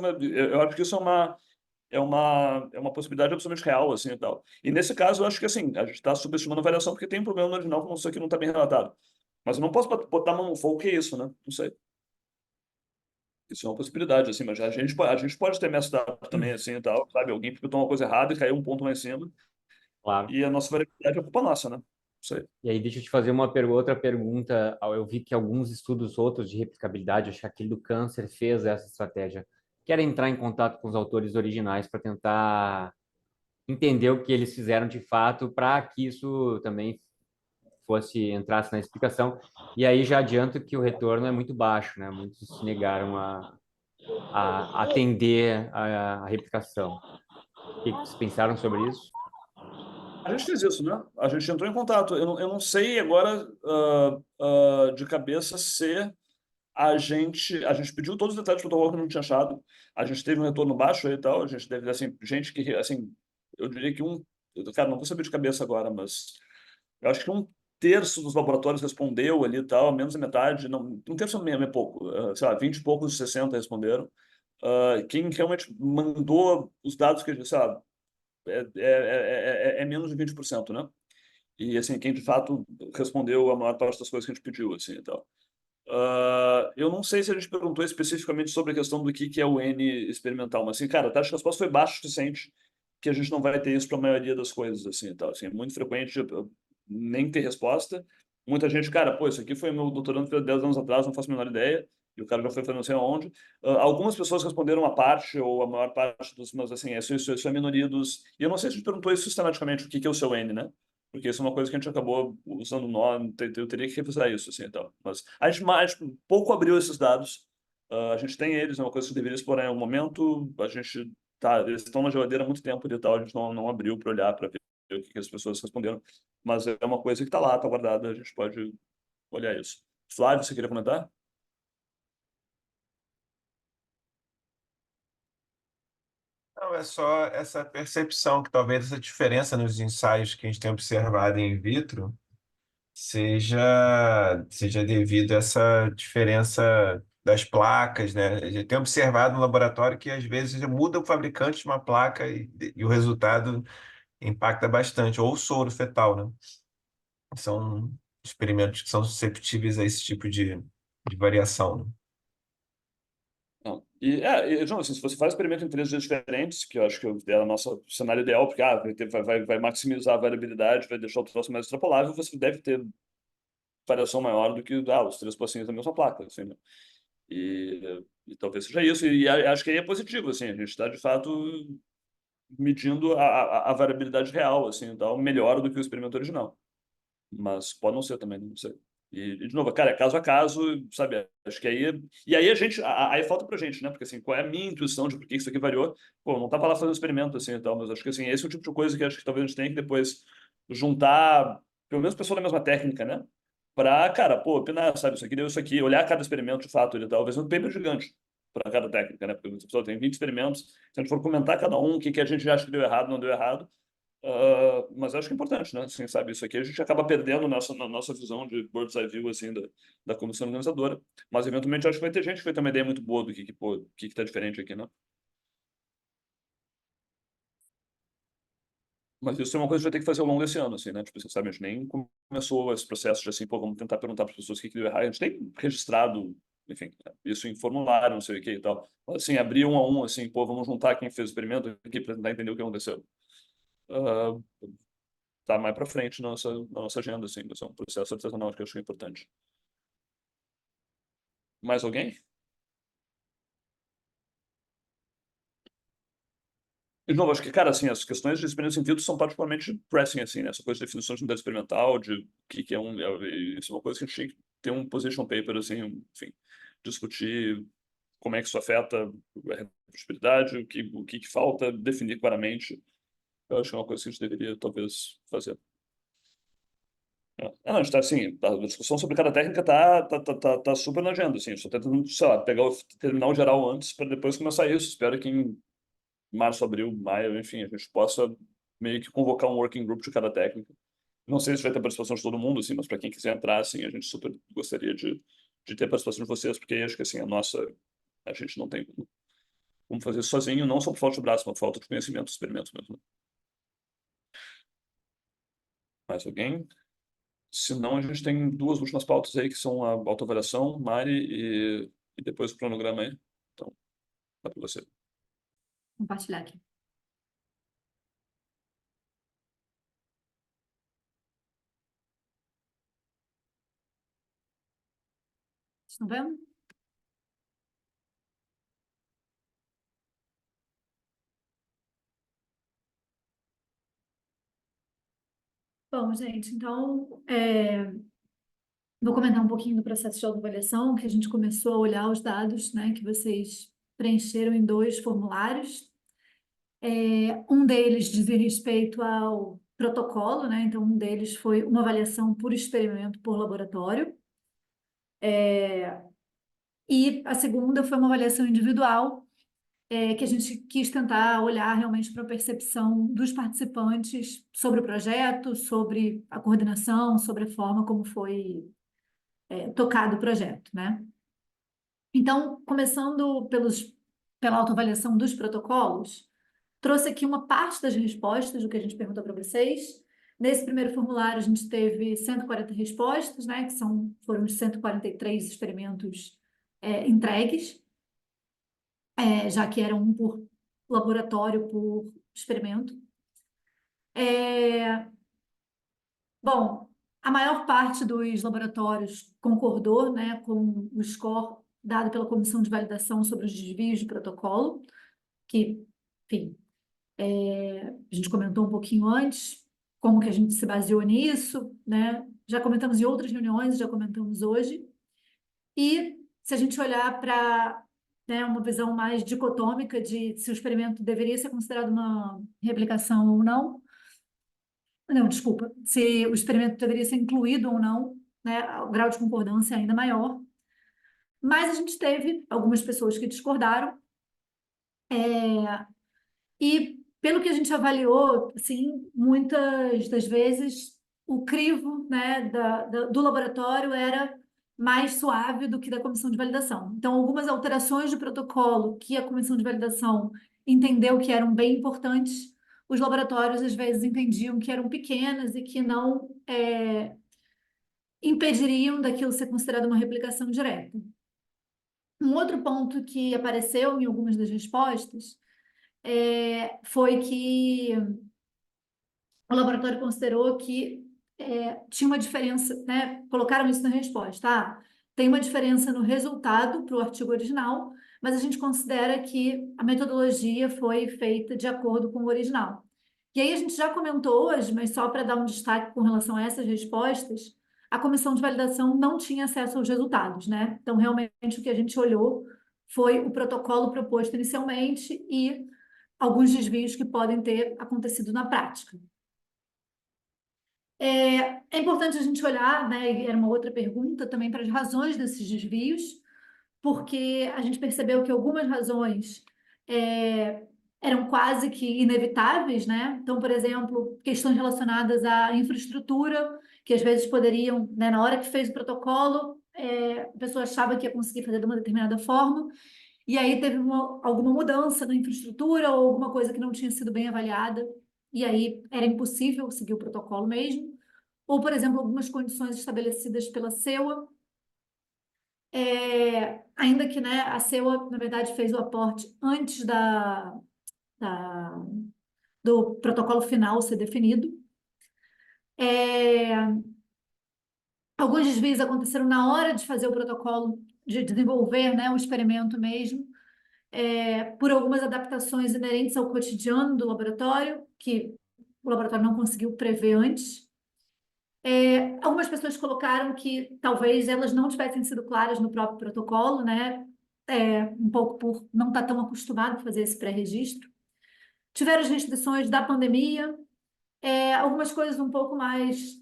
é uma possibilidade absolutamente real, assim, e tal. E nesse caso, eu acho que, assim, a gente está subestimando a variação porque tem um problema no original como isso aqui não está bem relatado. Mas eu não posso botar a mão no fogo que é isso, né? Não sei. Isso é uma possibilidade, assim, mas a gente pode ter messed up também, assim, e tal, sabe? Alguém picotou uma coisa errada e caiu um ponto lá em cima. Claro. E a nossa variabilidade é culpa nossa, né? Isso aí. E aí, deixa eu te fazer uma outra pergunta. Eu vi que alguns estudos outros de replicabilidade, acho que aquele do câncer fez essa estratégia. Quero entrar em contato com os autores originais para tentar entender o que eles fizeram de fato, para que isso também entrasse na explicação. E aí já adianto que o retorno é muito baixo, né? Muitos se negaram a atender a replicação. O que vocês pensaram sobre isso? A gente fez isso, né? A gente entrou em contato. Eu não sei agora de cabeça se a gente pediu todos os detalhes do protocolo que não tinha achado. A gente teve um retorno baixo aí e tal. A gente teve, assim, gente que, assim, eu diria que cara, não vou saber de cabeça agora, mas eu acho que um terço dos laboratórios respondeu ali e tal, menos da metade, não, um terço mesmo é pouco, sei lá, 20 e poucos, 60 responderam. Quem realmente mandou os dados que, sei lá, é menos de 20%, né? E, assim, quem de fato respondeu a maior parte das coisas que a gente pediu, assim, e tal. Eu não sei se a gente perguntou especificamente sobre a questão do que é o N experimental, mas, assim, cara, a taxa de resposta foi baixa o suficiente que a gente não vai ter isso para a maioria das coisas, assim, e tal. Assim, é muito frequente nem ter resposta. Muita gente, cara, pô, isso aqui foi meu doutorando fez 10 anos atrás, não faço a menor ideia, e o cara já foi fazendo não sei aonde. Algumas pessoas responderam a parte, ou a maior parte dos, mas, assim, isso é a minoria dos... E eu não sei se a gente perguntou isso sistematicamente, o que é o seu N, né? Porque isso é uma coisa que a gente acabou usando nó, eu teria que revisar isso, assim, então. Mas a gente pouco abriu esses dados, a gente tem eles, é uma coisa que deveria explorar em algum momento, a gente, tá, eles estão na geladeira há muito tempo e tal, a gente não abriu para olhar, para ver o que as pessoas responderam, mas é uma coisa que está lá, está guardada, a gente pode olhar isso. Flávio, você queria comentar? Não, é só essa percepção que talvez essa diferença nos ensaios que a gente tem observado in vitro seja devido a essa diferença das placas, né? A gente tem observado no laboratório que às vezes muda o fabricante de uma placa e o resultado impacta bastante, ou o soro fetal, né? São experimentos que são susceptíveis a esse tipo de variação, né? Não. João, assim, se você faz experimento em 3 dias diferentes, que eu acho que é o nosso cenário ideal, porque vai maximizar a variabilidade, vai deixar o troço mais extrapolável, você deve ter variação maior do que os 3 da mesma placa, assim, né? E talvez seja isso, acho que aí é positivo, assim, a gente está, de fato, medindo a variabilidade real, assim, tal, melhor do que o experimento original. Mas pode não ser também, não sei. De novo, cara, é caso a caso, sabe? Acho que aí. E aí a gente. Aí falta pra gente, né? Porque assim, qual é a minha intuição de por que isso aqui variou? Pô, eu não tava lá fazendo experimento assim e tal, mas acho que assim, esse é o tipo de coisa que acho que talvez a gente tenha que depois juntar, pelo menos pessoas da mesma técnica, né? Pra, cara, pô, opinar, sabe? Isso aqui deu isso aqui, olhar cada experimento de fato e talvez um paper gigante para cada técnica, né? Porque a pessoa tem 20 experimentos, se a gente for comentar cada um, o que a gente acha que deu errado, não deu errado. Mas acho que é importante, né? Assim, sabe, isso aqui a gente acaba perdendo na nossa visão de bird's eye view, assim, da comissão organizadora. Mas, eventualmente, acho que vai ter gente que vai ter uma ideia muito boa do que tá diferente aqui, né? Mas isso é uma coisa que a gente vai ter que fazer ao longo desse ano, assim, né? Tipo, você sabe, a gente nem começou esse processo de, assim, pô, vamos tentar perguntar para as pessoas o que deu errado. A gente tem registrado, enfim, isso em formulário, não sei o que e tal. Mas, assim, abrir um a um, assim, pô, vamos juntar quem fez o experimento aqui para tentar entender o que aconteceu. Ah, tá mais para frente na nossa agenda, assim, isso é um processo artesanal que eu acho importante. Mais alguém? E, de novo, acho que, cara, assim, as questões de experiência em vitro são particularmente pressing, assim, né? Essa coisa de definição de unidade experimental, de o que é isso é uma coisa que a gente tinha que ter um position paper, assim, enfim, discutir como é que isso afeta a reprodutibilidade, o que falta, definir claramente. Eu acho que é uma coisa que a gente deveria, talvez, fazer. Não, a gente tá assim, a discussão sobre cada técnica tá super na agenda, assim, só tentando, sei lá, terminar o geral antes para depois começar isso. Espero que em março, abril, maio, enfim, a gente possa meio que convocar um working group de cada técnica. Não sei se vai ter participação de todo mundo, assim, mas para quem quiser entrar, assim, a gente super gostaria de ter a participação de vocês, porque acho que, assim, a gente não tem como fazer isso sozinho, não só por falta de braço, mas por falta de conhecimento, experimento mesmo. Mais alguém? Se não, a gente tem 2 últimas pautas aí, que são a autoavaliação, Mari, e depois o cronograma aí. Então, dá para você. Compartilhar aqui. Estão vendo? Bom, gente, então, vou comentar um pouquinho do processo de autoavaliação, que a gente começou a olhar os dados, né, que vocês preencheram em 2 formulários. Um deles dizia respeito ao protocolo, né? Então, um deles foi uma avaliação por experimento por laboratório. E a segunda foi uma avaliação individual, que a gente quis tentar olhar realmente para a percepção dos participantes sobre o projeto, sobre a coordenação, sobre a forma como foi tocado o projeto, né? Então, começando pela autoavaliação dos protocolos, trouxe aqui uma parte das respostas do que a gente perguntou para vocês. Nesse primeiro formulário, a gente teve 140 respostas, né, que foram os 143 experimentos entregues, já que era um por laboratório por experimento. Bom, a maior parte dos laboratórios concordou, né, com o score dado pela Comissão de Validação sobre os desvios de protocolo, que, enfim, a gente comentou um pouquinho antes, como que a gente se baseou nisso, né? Já comentamos em outras reuniões, já comentamos hoje. E se a gente olhar para, né, uma visão mais dicotômica de se o experimento deveria ser considerado uma replicação ou não, desculpa, se o experimento deveria ser incluído ou não, né, o grau de concordância é ainda maior. Mas a gente teve algumas pessoas que discordaram, e pelo que a gente avaliou, assim, muitas das vezes o crivo, né, do laboratório era mais suave do que da comissão de validação. Então, algumas alterações de protocolo que a comissão de validação entendeu que eram bem importantes, os laboratórios às vezes entendiam que eram pequenas e que não impediriam daquilo ser considerado uma replicação direta. Um outro ponto que apareceu em algumas das respostas foi que o laboratório considerou que tinha uma diferença, né? Colocaram isso na resposta, tá? Tem uma diferença no resultado para o artigo original, mas a gente considera que a metodologia foi feita de acordo com o original. E aí a gente já comentou hoje, mas só para dar um destaque com relação a essas respostas, a comissão de validação não tinha acesso aos resultados, né? Então, realmente, o que a gente olhou foi o protocolo proposto inicialmente e alguns desvios que podem ter acontecido na prática. É importante a gente olhar, né, e era uma outra pergunta também, para as razões desses desvios, porque a gente percebeu que algumas razões eram quase que inevitáveis, né? Então, por exemplo, questões relacionadas à infraestrutura, que às vezes poderiam, né, na hora que fez o protocolo, a pessoa achava que ia conseguir fazer de uma determinada forma, e aí teve alguma mudança na infraestrutura ou alguma coisa que não tinha sido bem avaliada, e aí era impossível seguir o protocolo mesmo. Ou, por exemplo, algumas condições estabelecidas pela CEUA, ainda que, né, a CEUA, na verdade, fez o aporte antes do protocolo final ser definido. Alguns desvios aconteceram na hora de fazer o protocolo, de desenvolver, né, o experimento mesmo, por algumas adaptações inerentes ao cotidiano do laboratório, que o laboratório não conseguiu prever antes. Algumas pessoas colocaram que talvez elas não tivessem sido claras no próprio protocolo, né? Um pouco por não estar tão acostumado a fazer esse pré-registro. Tiveram as restrições da pandemia, algumas coisas um pouco mais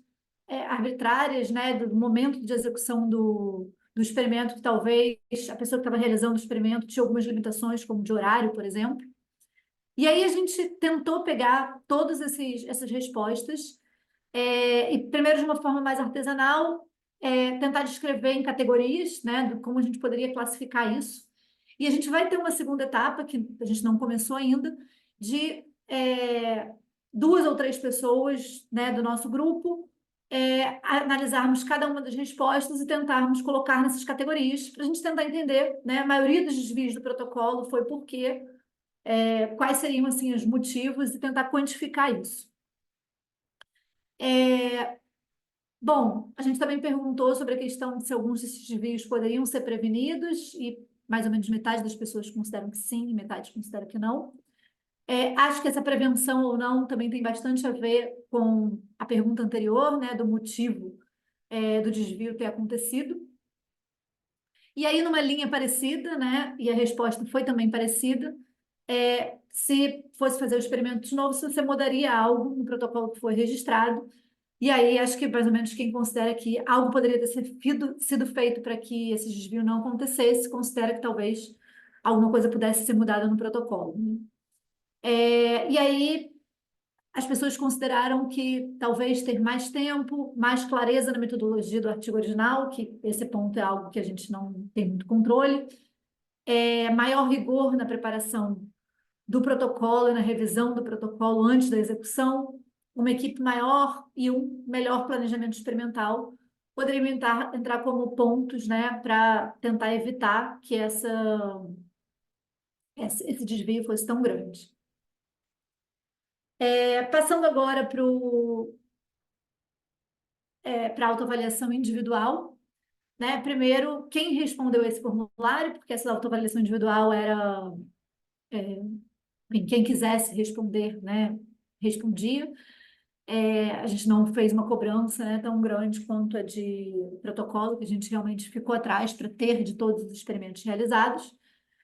arbitrárias, né? Do momento de execução do experimento, que talvez a pessoa que estava realizando o experimento tinha algumas limitações, como de horário, por exemplo. E aí a gente tentou pegar todas essas respostas e primeiro de uma forma mais artesanal, tentar descrever em categorias, né, como a gente poderia classificar isso. E a gente vai ter uma segunda etapa, que a gente não começou ainda, de 2 ou 3 pessoas, né, do nosso grupo, analisarmos cada uma das respostas e tentarmos colocar nessas categorias, para a gente tentar entender, né, a maioria dos desvios do protocolo foi por quê, quais seriam, assim, os motivos e tentar quantificar isso. Bom, a gente também perguntou sobre a questão de se alguns desses desvios poderiam ser prevenidos, e mais ou menos metade das pessoas consideram que sim, e metade considera que não. Acho que essa prevenção ou não também tem bastante a ver com a pergunta anterior, né, do motivo do desvio ter acontecido. E aí, numa linha parecida, né, e a resposta foi também parecida, se fosse fazer o experimento de novo, se você mudaria algo no protocolo que foi registrado. E aí, acho que mais ou menos quem considera que algo poderia ter sido feito para que esse desvio não acontecesse, considera que talvez alguma coisa pudesse ser mudada no protocolo, né? E aí, as pessoas consideraram que talvez ter mais tempo, mais clareza na metodologia do artigo original, que esse ponto é algo que a gente não tem muito controle, maior rigor na preparação do protocolo e na revisão do protocolo antes da execução, uma equipe maior e um melhor planejamento experimental poderiam entrar como pontos, né, para tentar evitar que esse desvio fosse tão grande. Passando agora para a autoavaliação individual, né? Primeiro, quem respondeu esse formulário, porque essa autoavaliação individual era, enfim, quem quisesse responder, né, respondia. A gente não fez uma cobrança, né, tão grande quanto a de protocolo, que a gente realmente ficou atrás para ter de todos os experimentos realizados.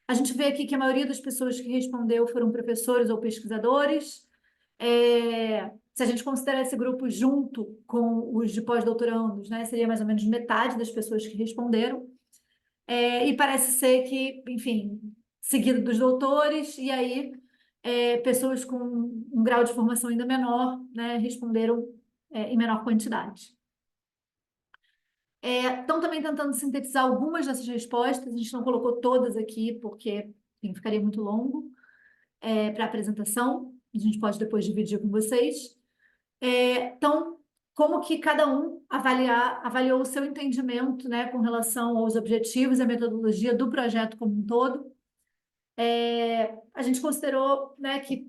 A gente vê aqui que a maioria das pessoas que respondeu foram professores ou pesquisadores. Se a gente considerar esse grupo junto com os de pós-doutorandos, né, seria mais ou menos metade das pessoas que responderam. E parece ser que, enfim, seguido dos doutores, e aí pessoas com um grau de formação ainda menor, né, responderam em menor quantidade. Estão também tentando sintetizar algumas dessas respostas, a gente não colocou todas aqui, porque enfim, ficaria muito longo para a apresentação, a gente pode depois dividir com vocês. Então, como que cada um avaliou o seu entendimento, né, com relação aos objetivos e à metodologia do projeto como um todo. A gente considerou, né, que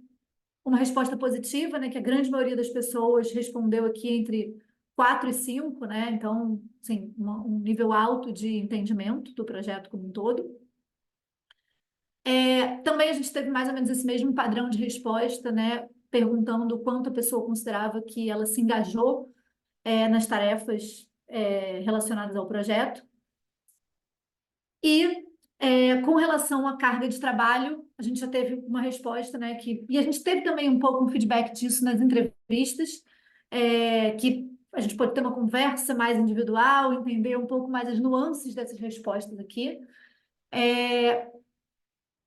uma resposta positiva, né, que a grande maioria das pessoas respondeu aqui entre 4 e 5, né, então, assim, um nível alto de entendimento do projeto como um todo. Também a gente teve mais ou menos esse mesmo padrão de resposta, né, perguntando o quanto a pessoa considerava que ela se engajou nas tarefas relacionadas ao projeto. E com relação à carga de trabalho, a gente já teve uma resposta, né, e a gente teve também um pouco um feedback disso nas entrevistas, que a gente pode ter uma conversa mais individual, entender um pouco mais as nuances dessas respostas aqui.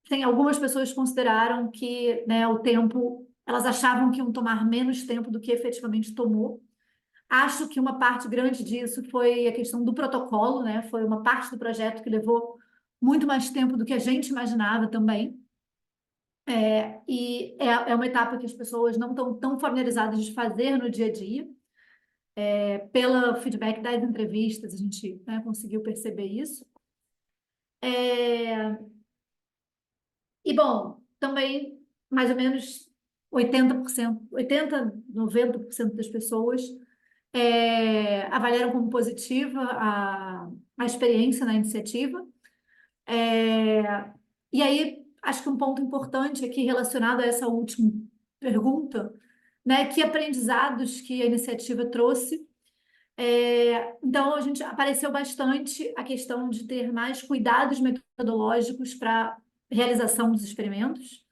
Tem algumas pessoas consideraram que, né, o tempo, elas achavam que iam tomar menos tempo do que efetivamente tomou. Acho que uma parte grande disso foi a questão do protocolo, né? Foi uma parte do projeto que levou muito mais tempo do que a gente imaginava também. E é uma etapa que as pessoas não estão tão familiarizadas de fazer no dia a dia. Pelo feedback das entrevistas, a gente, né, conseguiu perceber isso. E, bom, também mais ou menos 80%, 90% das pessoas avaliaram como positiva a experiência na iniciativa. E aí, acho que um ponto importante aqui relacionado a essa última pergunta, né, que aprendizados que a iniciativa trouxe. Então, a gente apareceu bastante a questão de ter mais cuidados metodológicos para realização dos experimentos,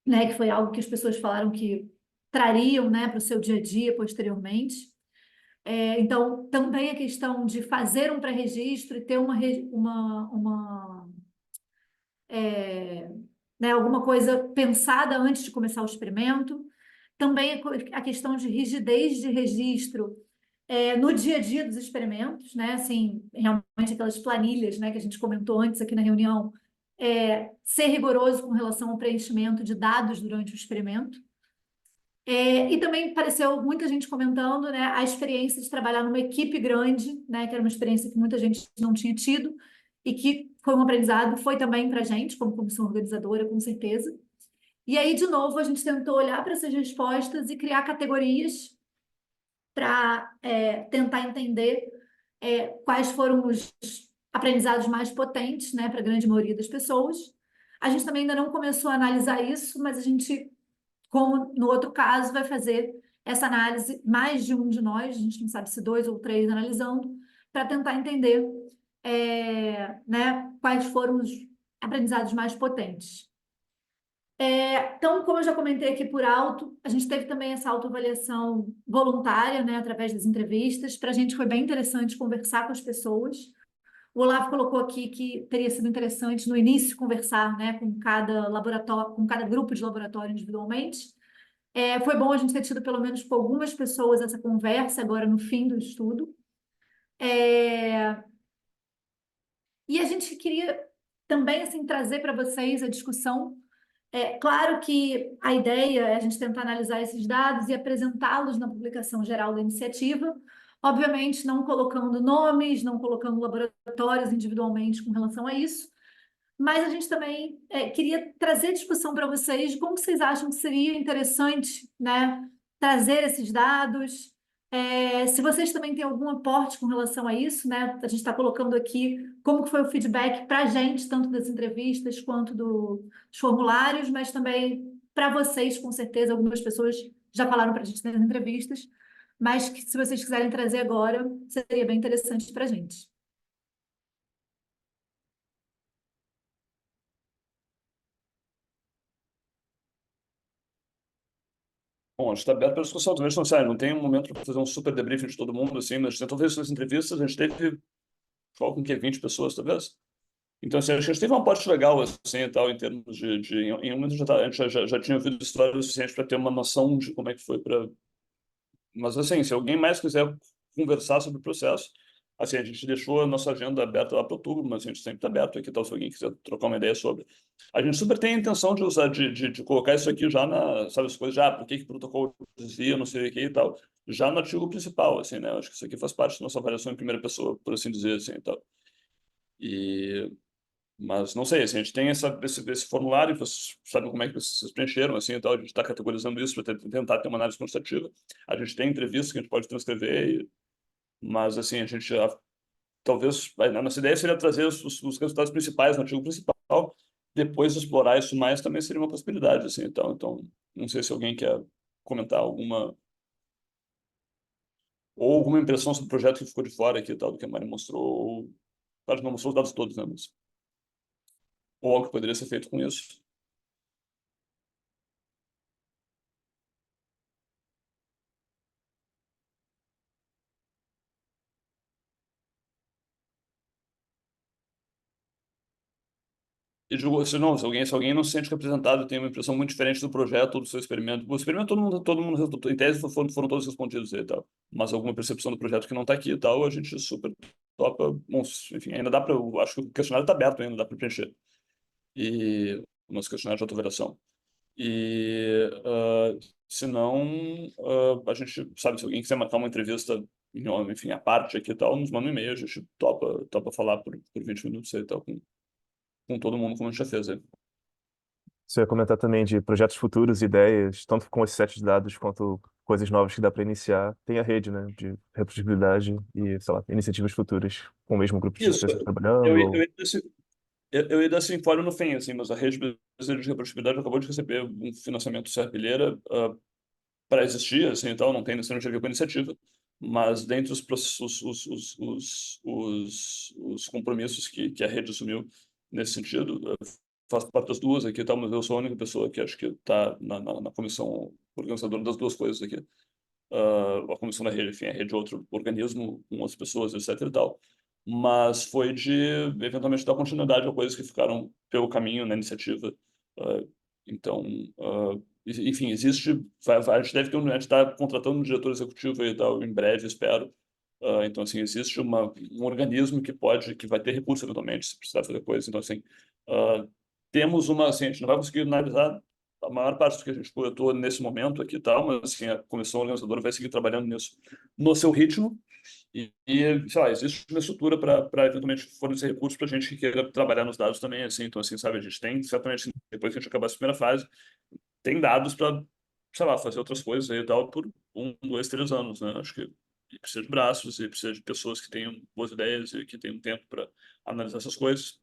né, que foi algo que as pessoas falaram que trariam, né, para o seu dia a dia posteriormente. Então, também a questão de fazer um pré-registro e ter né, alguma coisa pensada antes de começar o experimento. Também a questão de rigidez de registro no dia a dia dos experimentos, né? Assim, realmente aquelas planilhas, né, que a gente comentou antes aqui na reunião, ser rigoroso com relação ao preenchimento de dados durante o experimento. E também pareceu muita gente comentando, né, a experiência de trabalhar numa equipe grande, né, que era uma experiência que muita gente não tinha tido e que foi um aprendizado, foi também para a gente, como comissão organizadora, com certeza. E aí, de novo, a gente tentou olhar para essas respostas e criar categorias para tentar entender quais foram os aprendizados mais potentes, né, para a grande maioria das pessoas. A gente também ainda não começou a analisar isso, mas a gente, como no outro caso, vai fazer essa análise, mais de um de nós, a gente não sabe se 2 ou 3 analisando, para tentar entender né, quais foram os aprendizados mais potentes. Então, como eu já comentei aqui por alto, a gente teve também essa autoavaliação voluntária, né, através das entrevistas. Para a gente foi bem interessante conversar com as pessoas. O Olavo colocou aqui que teria sido interessante no início conversar, né, com cada laboratório, com cada grupo de laboratório individualmente. Foi bom a gente ter tido pelo menos com algumas pessoas essa conversa agora no fim do estudo. E a gente queria também assim trazer para vocês a discussão. Claro que a ideia é a gente tentar analisar esses dados e apresentá-los na publicação geral da iniciativa, obviamente não colocando nomes, não colocando laboratórios individualmente com relação a isso, mas a gente também queria trazer discussão para vocês de como vocês acham que seria interessante, né, trazer esses dados. Se vocês também têm algum aporte com relação a isso, né, a gente está colocando aqui como que foi o feedback para a gente, tanto das entrevistas quanto dos formulários, mas também para vocês, com certeza, algumas pessoas já falaram para a gente nas entrevistas, mas que se vocês quiserem trazer agora, seria bem interessante para a gente. Bom, a gente está aberto para discussão também, não tem um momento para fazer um super debriefing de todo mundo, assim, mas a gente tentou ver essas entrevistas, a gente teve, com que 20 pessoas, talvez. Então, assim, acho que a gente teve uma parte legal, assim, e tal, em termos em um momento a gente já tinha ouvido histórias o suficiente para ter uma noção de como é que foi para... Mas, assim, se alguém mais quiser conversar sobre o processo, assim, a gente deixou a nossa agenda aberta lá para outubro, mas a gente sempre está aberto aqui, tal, se alguém quiser trocar uma ideia sobre. A gente super tem a intenção de usar, de colocar isso aqui já na, sabe, as coisas, já, por que o protocolo dizia, não sei o que e tal, já no artigo principal, assim, né? Acho que isso aqui faz parte da nossa avaliação em primeira pessoa, por assim dizer, assim, e tal. Mas não sei, assim, a gente tem esse formulário, vocês sabem como é que vocês preencheram, assim, e tal, a gente está categorizando isso para tentar ter uma análise quantitativa. A gente tem entrevistas que a gente pode transcrever, mas, assim, a gente talvez, a nossa ideia seria trazer os resultados principais no artigo principal, depois explorar isso mais também seria uma possibilidade, assim, então não sei se alguém quer comentar alguma impressão sobre o projeto que ficou de fora aqui, tal, do que a Mari mostrou, ou, claro, não mostrou os dados todos, né, mas... ou algo que poderia ser feito com isso. E digo, se alguém não se sente representado, tem uma impressão muito diferente do projeto ou do seu experimento. O experimento todo mundo em tese foram todos respondidos e tal. Mas alguma percepção do projeto que não está aqui e tal, a gente super topa. Bom, enfim, ainda dá para, acho que o questionário está aberto ainda, dá para preencher. E o nosso questionário de autovaliação. E se não, a gente sabe, se alguém quiser marcar uma entrevista, enfim, à parte aqui e tal, nos manda um e-mail, a gente topa falar por 20 minutos e tal, com todo mundo, como a gente já fez aí. Você ia comentar também de projetos futuros, ideias, tanto com esse set de dados quanto coisas novas que dá para iniciar. Tem a rede, né, de reprodutibilidade e, sei lá, iniciativas futuras com o mesmo grupo de Isso, pessoas trabalhando. eu ia dar esse informe no fim, assim, mas a Rede Brasileira de Reprodutibilidade acabou de receber um financiamento Serpilheira para existir, assim, então não tem necessariamente a ver com a iniciativa, mas dentre os compromissos que a rede assumiu nesse sentido, faço parte das duas aqui, tá, mas eu sou a única pessoa que acho que está na comissão organizadora das duas coisas aqui. A comissão da rede, enfim, a rede é outro organismo com outras pessoas, etc e tal. Mas foi de, eventualmente, dar continuidade a coisas que ficaram pelo caminho na iniciativa. Então, enfim, existe... A gente deve ter a gente está contratando um diretor executivo e tal, em breve, espero. Então, assim, existe um organismo que vai ter recurso, eventualmente, se precisar fazer coisas. Então, assim, temos assim, a gente não vai conseguir analisar a maior parte do que a gente coletou nesse momento aqui e tal, mas assim, a comissão organizadora vai seguir trabalhando nisso no seu ritmo sei lá, existe uma estrutura para eventualmente fornecer recursos para a gente que queira trabalhar nos dados também, assim, então assim, sabe, a gente tem, certamente, depois que a gente acabar essa primeira fase, tem dados para sei lá, fazer outras coisas aí e tal por 1, 2, 3 anos, né? Acho que precisa de braços e precisa de pessoas que tenham boas ideias e que tenham tempo para analisar essas coisas.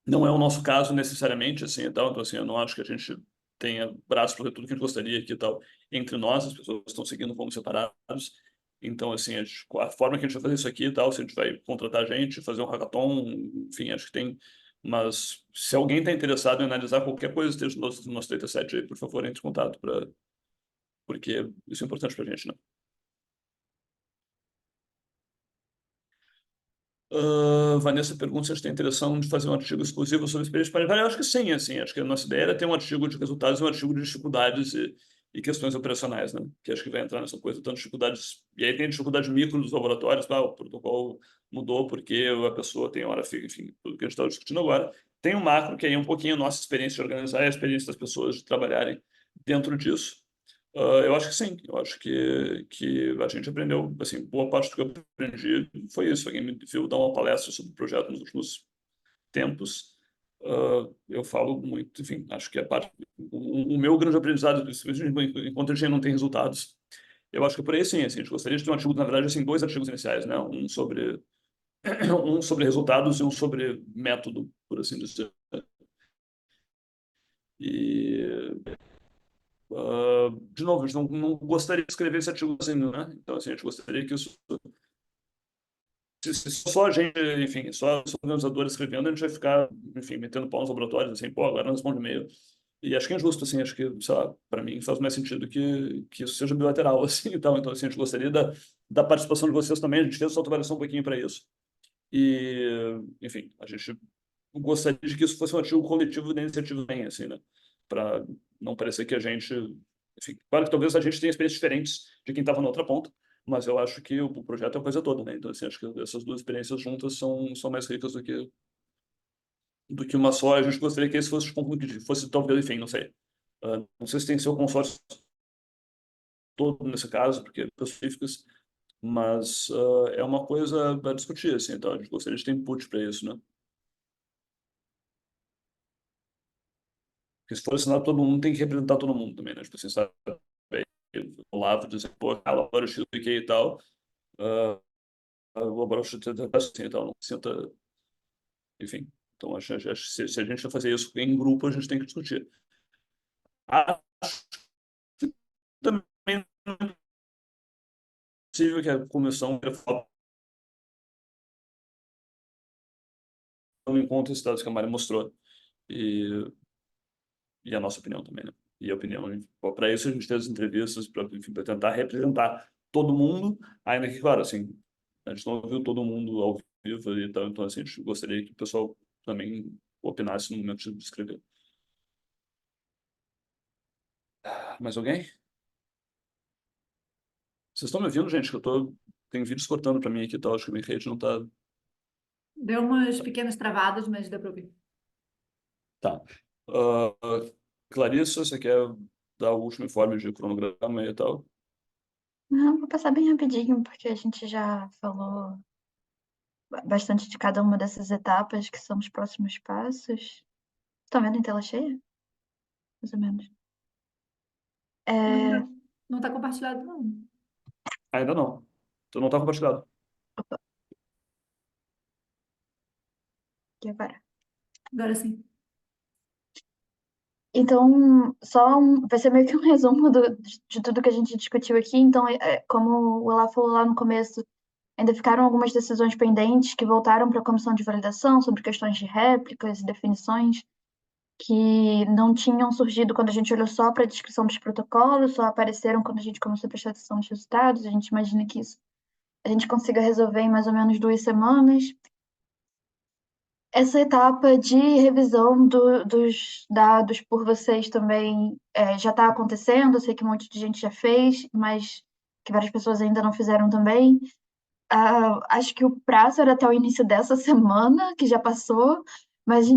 Não é o nosso caso necessariamente, assim, e tal. Então, assim, eu não acho que a gente tenha braços para fazer tudo que a gente gostaria aqui e tal. Entre nós, as pessoas estão seguindo como separados. Então, assim, a forma que a gente vai fazer isso aqui e tal, se a gente vai contratar gente, fazer um hackathon, enfim, acho que tem. Mas se alguém está interessado em analisar qualquer coisa que esteja no nosso dataset aí, por favor, entre em contato, porque isso é importante para a gente, né? Vanessa pergunta se a gente tem intenção de fazer um artigo exclusivo sobre experiência parental. Eu acho que sim, assim, acho que a nossa ideia era ter um artigo de resultados e um artigo de dificuldades e questões operacionais, né? Que acho que vai entrar nessa coisa, tanto dificuldades... E aí tem dificuldade micro dos laboratórios, o protocolo mudou porque a pessoa tem hora fixa, enfim, tudo que a gente está discutindo agora. Tem um macro, que aí é um pouquinho a nossa experiência de organizar e a experiência das pessoas de trabalharem dentro disso. Eu acho que sim, eu acho que a gente aprendeu, assim, boa parte do que eu aprendi foi isso. Alguém me viu dar uma palestra sobre o projeto nos últimos tempos. Eu falo muito, enfim, acho que a parte, o meu grande aprendizado, enquanto a gente não tem resultados, eu acho que é por aí sim, assim, a gente gostaria de ter um artigo, na verdade, assim, 2 artigos iniciais, né? Um sobre, um sobre resultados e um sobre método, por assim dizer. E de novo, a gente não gostaria de escrever esse artigo sozinho, né? Então, assim, a gente gostaria que isso. Se só a gente, enfim, só os organizadores escrevendo, a gente vai ficar, enfim, metendo pau nos laboratórios, assim, pô, agora não responde e-mail. E acho que é injusto, assim, acho que, sei lá, para mim faz mais sentido que isso seja bilateral, assim, e tal. Então, assim, a gente gostaria da participação de vocês também, a gente fez essa autoavaliação um pouquinho para isso. E, enfim, a gente gostaria de que isso fosse um artigo coletivo da iniciativa também, assim, né? Para não parecer que a gente... Enfim, claro que talvez a gente tenha experiências diferentes de quem estava na outra ponta, mas eu acho que o projeto é a coisa toda, né? Então, assim, acho que essas duas experiências juntas são mais ricas do que uma só. A gente gostaria que esse fosse, fosse talvez, enfim, não sei. Não sei se tem que ser o consórcio todo nesse caso, porque é específicas, mas é uma coisa a discutir, assim, então a gente gostaria de ter input para isso, né? Porque se for assinado todo mundo, tem que representar todo mundo também, né? Tipo assim, sabe? O Olavo dizer, pô, agora o X e tal, o laboratório assim, e tal, não sinta, enfim. Então, acho que se a gente vai fazer isso em grupo, a gente tem que discutir. Acho também não é possível que a comissão não encontre os dados que a Mari mostrou. E a nossa opinião também, né? E a opinião, para isso a gente fez as entrevistas para tentar representar todo mundo, ainda que, claro, assim, a gente não viu todo mundo ao vivo e tal, então assim, a gente gostaria que o pessoal também opinasse no momento de escrever. Mais alguém? Vocês estão me ouvindo, gente? Que tem vídeos cortando para mim aqui e tal, acho que a minha rede não tá... Deu umas pequenas travadas, mas deu para ouvir. Tá. Clarissa, você quer dar o último informe de cronograma e tal? Não, vou passar bem rapidinho, porque a gente já falou bastante de cada uma dessas etapas, que são os próximos passos. Estão vendo em tela cheia? Mais ou menos. Não tá compartilhado, não. Ainda não. Então não está compartilhado. Opa, e agora? Agora sim. Então, vai ser meio que um resumo de tudo que a gente discutiu aqui. Então, como o Olá falou lá no começo, ainda ficaram algumas decisões pendentes que voltaram para a comissão de validação sobre questões de réplicas e definições que não tinham surgido quando a gente olhou só para a descrição dos protocolos, só apareceram quando a gente começou a prestar atenção nos resultados. A gente imagina que isso a gente consiga resolver em mais ou menos 2 semanas. Essa etapa de revisão dos dados por vocês também já está acontecendo. Eu sei que um monte de gente já fez, mas que várias pessoas ainda não fizeram também. Acho que o prazo era até o início dessa semana, que já passou, mas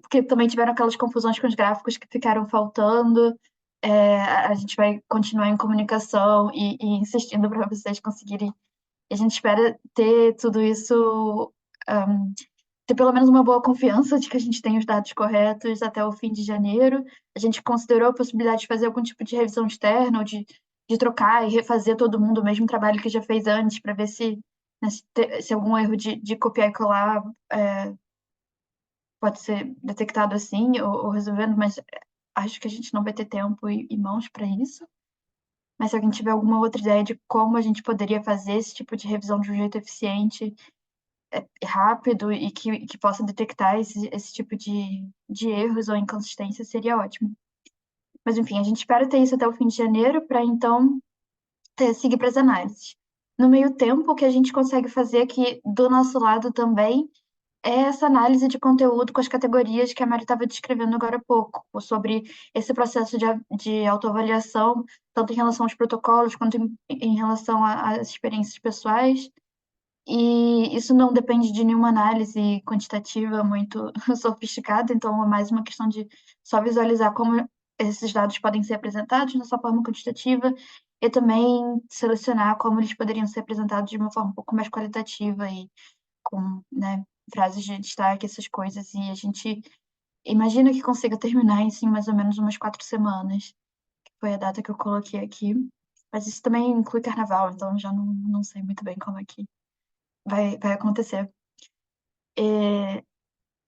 porque também tiveram aquelas confusões com os gráficos que ficaram faltando. A gente vai continuar em comunicação e insistindo para vocês conseguirem. A gente espera ter tudo isso ter pelo menos uma boa confiança de que a gente tem os dados corretos até o fim de janeiro. A gente considerou a possibilidade de fazer algum tipo de revisão externa, ou de trocar e refazer todo mundo o mesmo trabalho que já fez antes, para ver se, né, se algum erro de copiar e colar pode ser detectado assim, ou resolvendo, mas acho que a gente não vai ter tempo e mãos para isso. Mas se alguém tiver alguma outra ideia de como a gente poderia fazer esse tipo de revisão de um jeito eficiente, rápido e que possa detectar esse tipo de erros ou inconsistências, seria ótimo. Mas, enfim, a gente espera ter isso até o fim de janeiro para, então, seguir para as análises. No meio tempo, o que a gente consegue fazer aqui do nosso lado também é essa análise de conteúdo com as categorias que a Mari estava descrevendo agora há pouco, sobre esse processo de autoavaliação, tanto em relação aos protocolos quanto em relação às experiências pessoais. E isso não depende de nenhuma análise quantitativa muito sofisticada, então é mais uma questão de só visualizar como esses dados podem ser apresentados nessa forma quantitativa e também selecionar como eles poderiam ser apresentados de uma forma um pouco mais qualitativa e com, né, frases de destaque, essas coisas. E a gente imagina que consiga terminar em, sim, mais ou menos umas 4 semanas, que foi a data que eu coloquei aqui. Mas isso também inclui carnaval, então eu já não sei muito bem como é que vai acontecer. E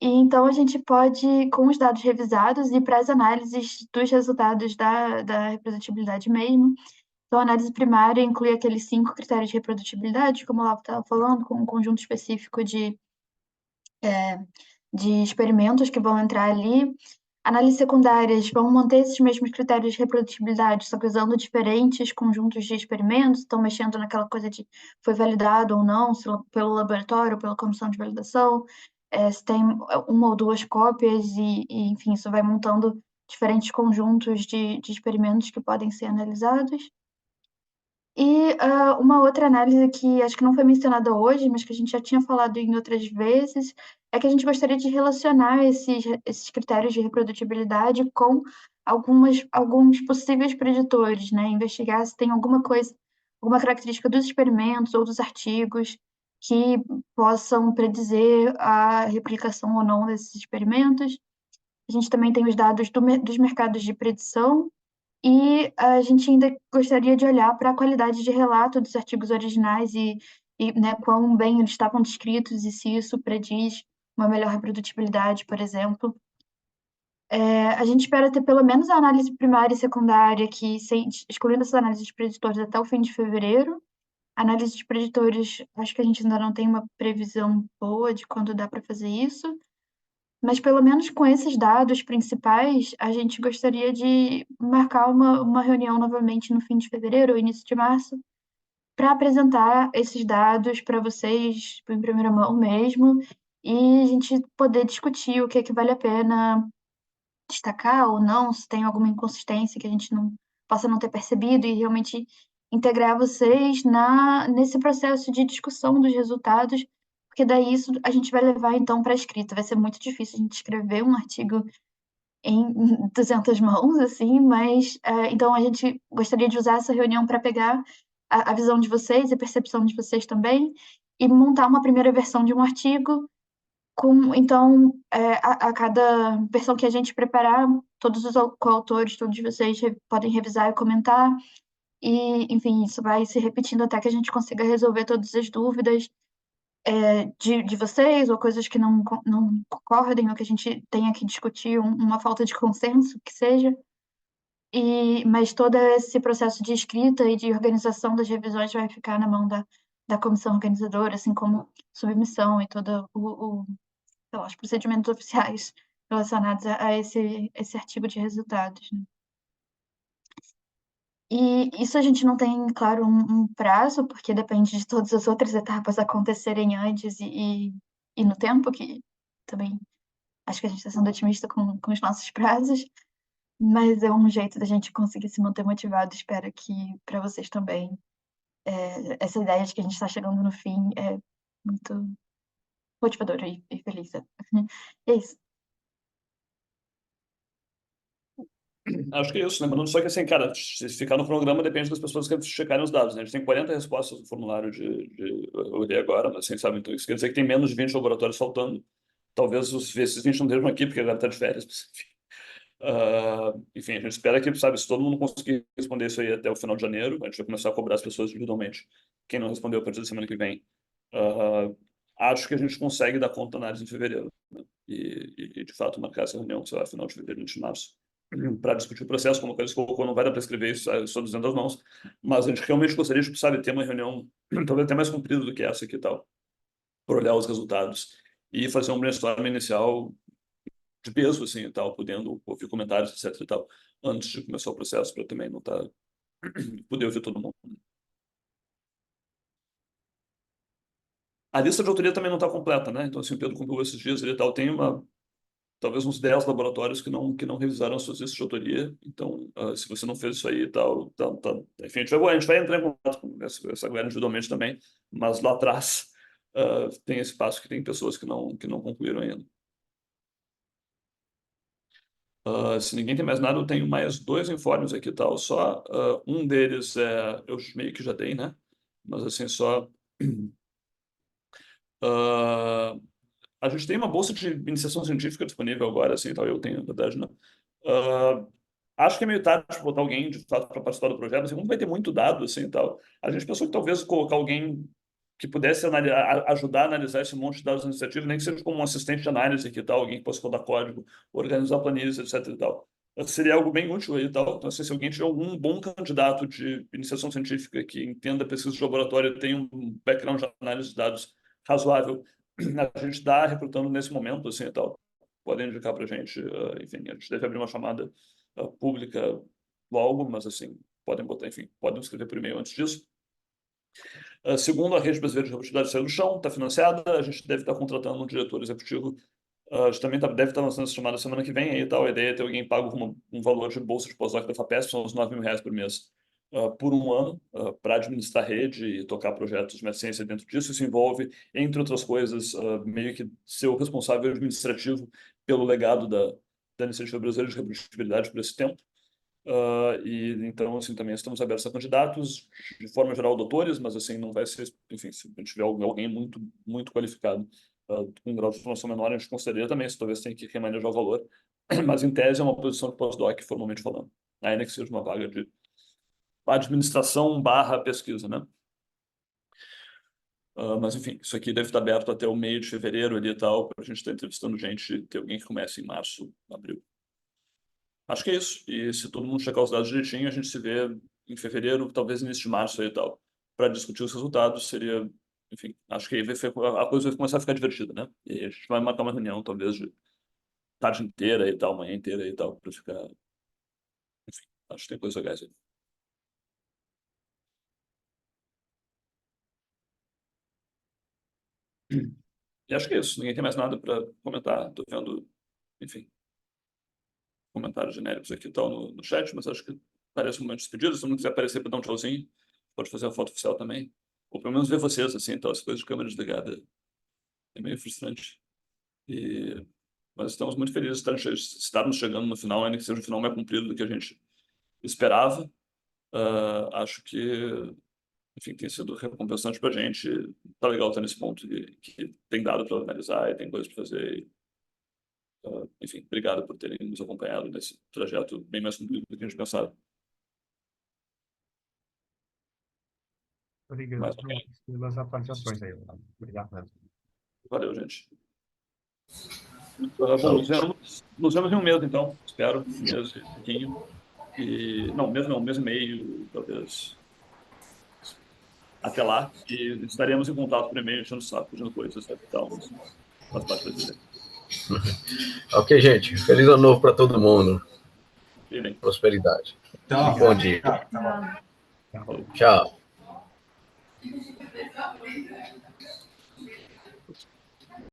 então a gente pode, com os dados revisados, ir para as análises dos resultados da reprodutibilidade mesmo. Então, a análise primária inclui aqueles 5 critérios de reprodutibilidade, como o Olavo estava falando, com um conjunto específico de experimentos que vão entrar ali. Análises secundárias vão manter esses mesmos critérios de reprodutibilidade, só que usando diferentes conjuntos de experimentos, estão mexendo naquela coisa de foi validado ou não, se pelo laboratório ou pela comissão de validação, se tem uma ou duas cópias, enfim, isso vai montando diferentes conjuntos de experimentos que podem ser analisados. E uma outra análise que acho que não foi mencionada hoje, mas que a gente já tinha falado em outras vezes, é que a gente gostaria de relacionar esses critérios de reprodutibilidade com alguns possíveis preditores, né? Investigar se tem alguma coisa, alguma característica dos experimentos ou dos artigos que possam predizer a replicação ou não desses experimentos. A gente também tem os dados dos mercados de predição, e a gente ainda gostaria de olhar para a qualidade de relato dos artigos originais né, quão bem eles estavam descritos e se isso prediz uma melhor reprodutibilidade, por exemplo. A gente espera ter pelo menos a análise primária e secundária, excluindo essas análises de preditores até o fim de fevereiro. Análise de preditores, acho que a gente ainda não tem uma previsão boa de quando dá para fazer isso. Mas pelo menos com esses dados principais, a gente gostaria de marcar uma reunião novamente no fim de fevereiro ou início de março, para apresentar esses dados para vocês em primeira mão mesmo, e a gente poder discutir o que é que vale a pena destacar ou não, se tem alguma inconsistência que a gente não possa não ter percebido, e realmente integrar vocês nesse processo de discussão dos resultados, porque daí isso a gente vai levar então para a escrita. Vai ser muito difícil a gente escrever um artigo em 200 mãos, assim, mas então a gente gostaria de usar essa reunião para pegar a visão de vocês e a percepção de vocês também, e montar uma primeira versão de um artigo então, a cada versão que a gente preparar, todos os coautores, todos vocês podem revisar e comentar, e, enfim, isso vai se repetindo até que a gente consiga resolver todas as dúvidas de vocês, ou coisas que não concordem, ou que a gente tenha que discutir, uma falta de consenso, que seja. Mas todo esse processo de escrita e de organização das revisões vai ficar na mão da comissão organizadora, assim como submissão e todo sei lá, os procedimentos oficiais relacionados a esse artigo de resultados, né? E isso a gente não tem, claro, um prazo, porque depende de todas as outras etapas acontecerem antes e no tempo, que também acho que a gente está sendo otimista com os nossos prazos, mas é um jeito da gente conseguir se manter motivado. Espero que para vocês também essa ideia de que a gente está chegando no fim é muito motivadora e feliz. É isso. Acho que é isso, lembrando só que assim, cara, se ficar no cronograma depende das pessoas que checarem os dados, né? A gente tem 40 respostas no formulário eu olhei agora, mas assim, sabe, então isso quer dizer que tem menos de 20 laboratórios faltando. talvez esses 20 não estejam aqui, porque agora está de férias, mas, enfim. Enfim, a gente espera que, sabe, se todo mundo conseguir responder isso aí até o final de janeiro, a gente vai começar a cobrar as pessoas individualmente. Quem não respondeu a partir da semana que vem. Acho que a gente consegue dar conta da análise em fevereiro, né? E, de fato, marcar essa reunião, sei lá, final de fevereiro, início de março, para discutir o processo, como a coisa colocou, não vai dar para escrever isso só dizendo as mãos, mas a gente realmente gostaria de, sabe, ter uma reunião talvez até mais comprida do que essa aqui e tal, para olhar os resultados e fazer um brainstorm inicial de peso, assim, e tal, podendo ouvir comentários, etc e tal, antes de começar o processo, para também não estar... poder ouvir todo mundo. A lista de autoria também não está completa, né? Então, assim, o Pedro cumpriu esses dias e tal, tem talvez uns 10 laboratórios que não revisaram as suas listas de autoria. Então, se você não fez isso aí e tal, enfim, a gente vai entrar em contato com essa galera individualmente também, mas lá atrás tem esse passo que tem pessoas que não concluíram ainda. Se ninguém tem mais nada, eu tenho mais 2 informes aqui e tal, só um deles eu meio que já dei, né? Mas assim, só... a gente tem uma bolsa de iniciação científica disponível agora, assim, tal, eu tenho, na verdade, né? Acho que é meio tarde botar alguém, de fato, para participar do projeto, mas como vai ter muito dado, assim, e tal, a gente pensou que talvez colocar alguém que pudesse ajudar a analisar esse monte de dados iniciativos, nem que seja como um assistente de análise aqui e tal, alguém que possa rodar código, organizar planilhas, etc e tal. Seria algo bem útil aí e tal. Então, assim, se alguém tiver algum bom candidato de iniciação científica que entenda pesquisa de laboratório, tem um background de análise de dados razoável, a gente está recrutando nesse momento, assim, e tal. Podem indicar para a gente, enfim, a gente deve abrir uma chamada pública logo, mas, assim, podem botar, enfim, podem escrever por e-mail antes disso. Segundo, a Rede Brasileira de Robustidade saiu do chão, está financiada, a gente deve estar contratando um diretor executivo, a gente também deve estar lançando essa chamada semana que vem, aí tal, a ideia é ter alguém pago com um valor de bolsa de pós-doc da FAPESP, são uns R$ 9.000 por mês, por um ano, para administrar a rede e tocar projetos de minha ciência dentro disso. Isso envolve, entre outras coisas, meio que ser o responsável administrativo pelo legado da Iniciativa Brasileira de Reprodutibilidade por esse tempo. E então, assim, também estamos abertos a candidatos, de forma geral, doutores, mas, assim, não vai ser, enfim, se a gente tiver alguém muito, muito qualificado, com um grau de formação menor, a gente consideraria também, se talvez tenha que remanejar o valor, mas, em tese, é uma posição de pós-doc, formalmente falando, ainda que seja uma vaga de administração / pesquisa, né? Mas, enfim, isso aqui deve estar aberto até o meio de fevereiro ali e tal, para a gente estar entrevistando gente, ter alguém que comece em março, abril. Acho que é isso. E se todo mundo checar os dados direitinho, a gente se vê em fevereiro, talvez início de março aí e tal, para discutir os resultados. Seria, enfim, acho que aí a coisa vai começar a ficar divertida, né? E a gente vai marcar uma reunião, talvez, de tarde inteira e tal, manhã inteira e tal, para ficar. Enfim, acho que tem coisas legais aí. E acho que é isso. Ninguém tem mais nada para comentar. Estou vendo, enfim, comentários genéricos aqui e tal no chat, mas acho que parece um momento de despedida. Se não quiser aparecer para dar um tchauzinho, pode fazer a foto oficial também. Ou pelo menos ver vocês, assim, então, as coisas de câmera desligada é meio frustrante. Mas estamos muito felizes de estarmos chegando no final, ainda que seja um final mais comprido do que a gente esperava. Acho que, enfim, tem sido recompensante para a gente. Tá legal estar nesse ponto que tem dado para analisar e tem coisas para fazer. Enfim, obrigado por terem nos acompanhado nesse trajeto bem mais comprido do que a gente pensava. Obrigado pelas atualizações aí. Obrigado mesmo. Valeu, gente. Bom, nos vemos em um mês, então. Espero, um mês e pouquinho. Um mês e meio, talvez. Até lá. E estaremos em contato por e-mail, enchendo o saco, fazendo coisas. Então, faz parte da vida. Ok, gente. Feliz ano novo para todo mundo. Prosperidade. Tchau. Bom dia. Tchau. Tchau.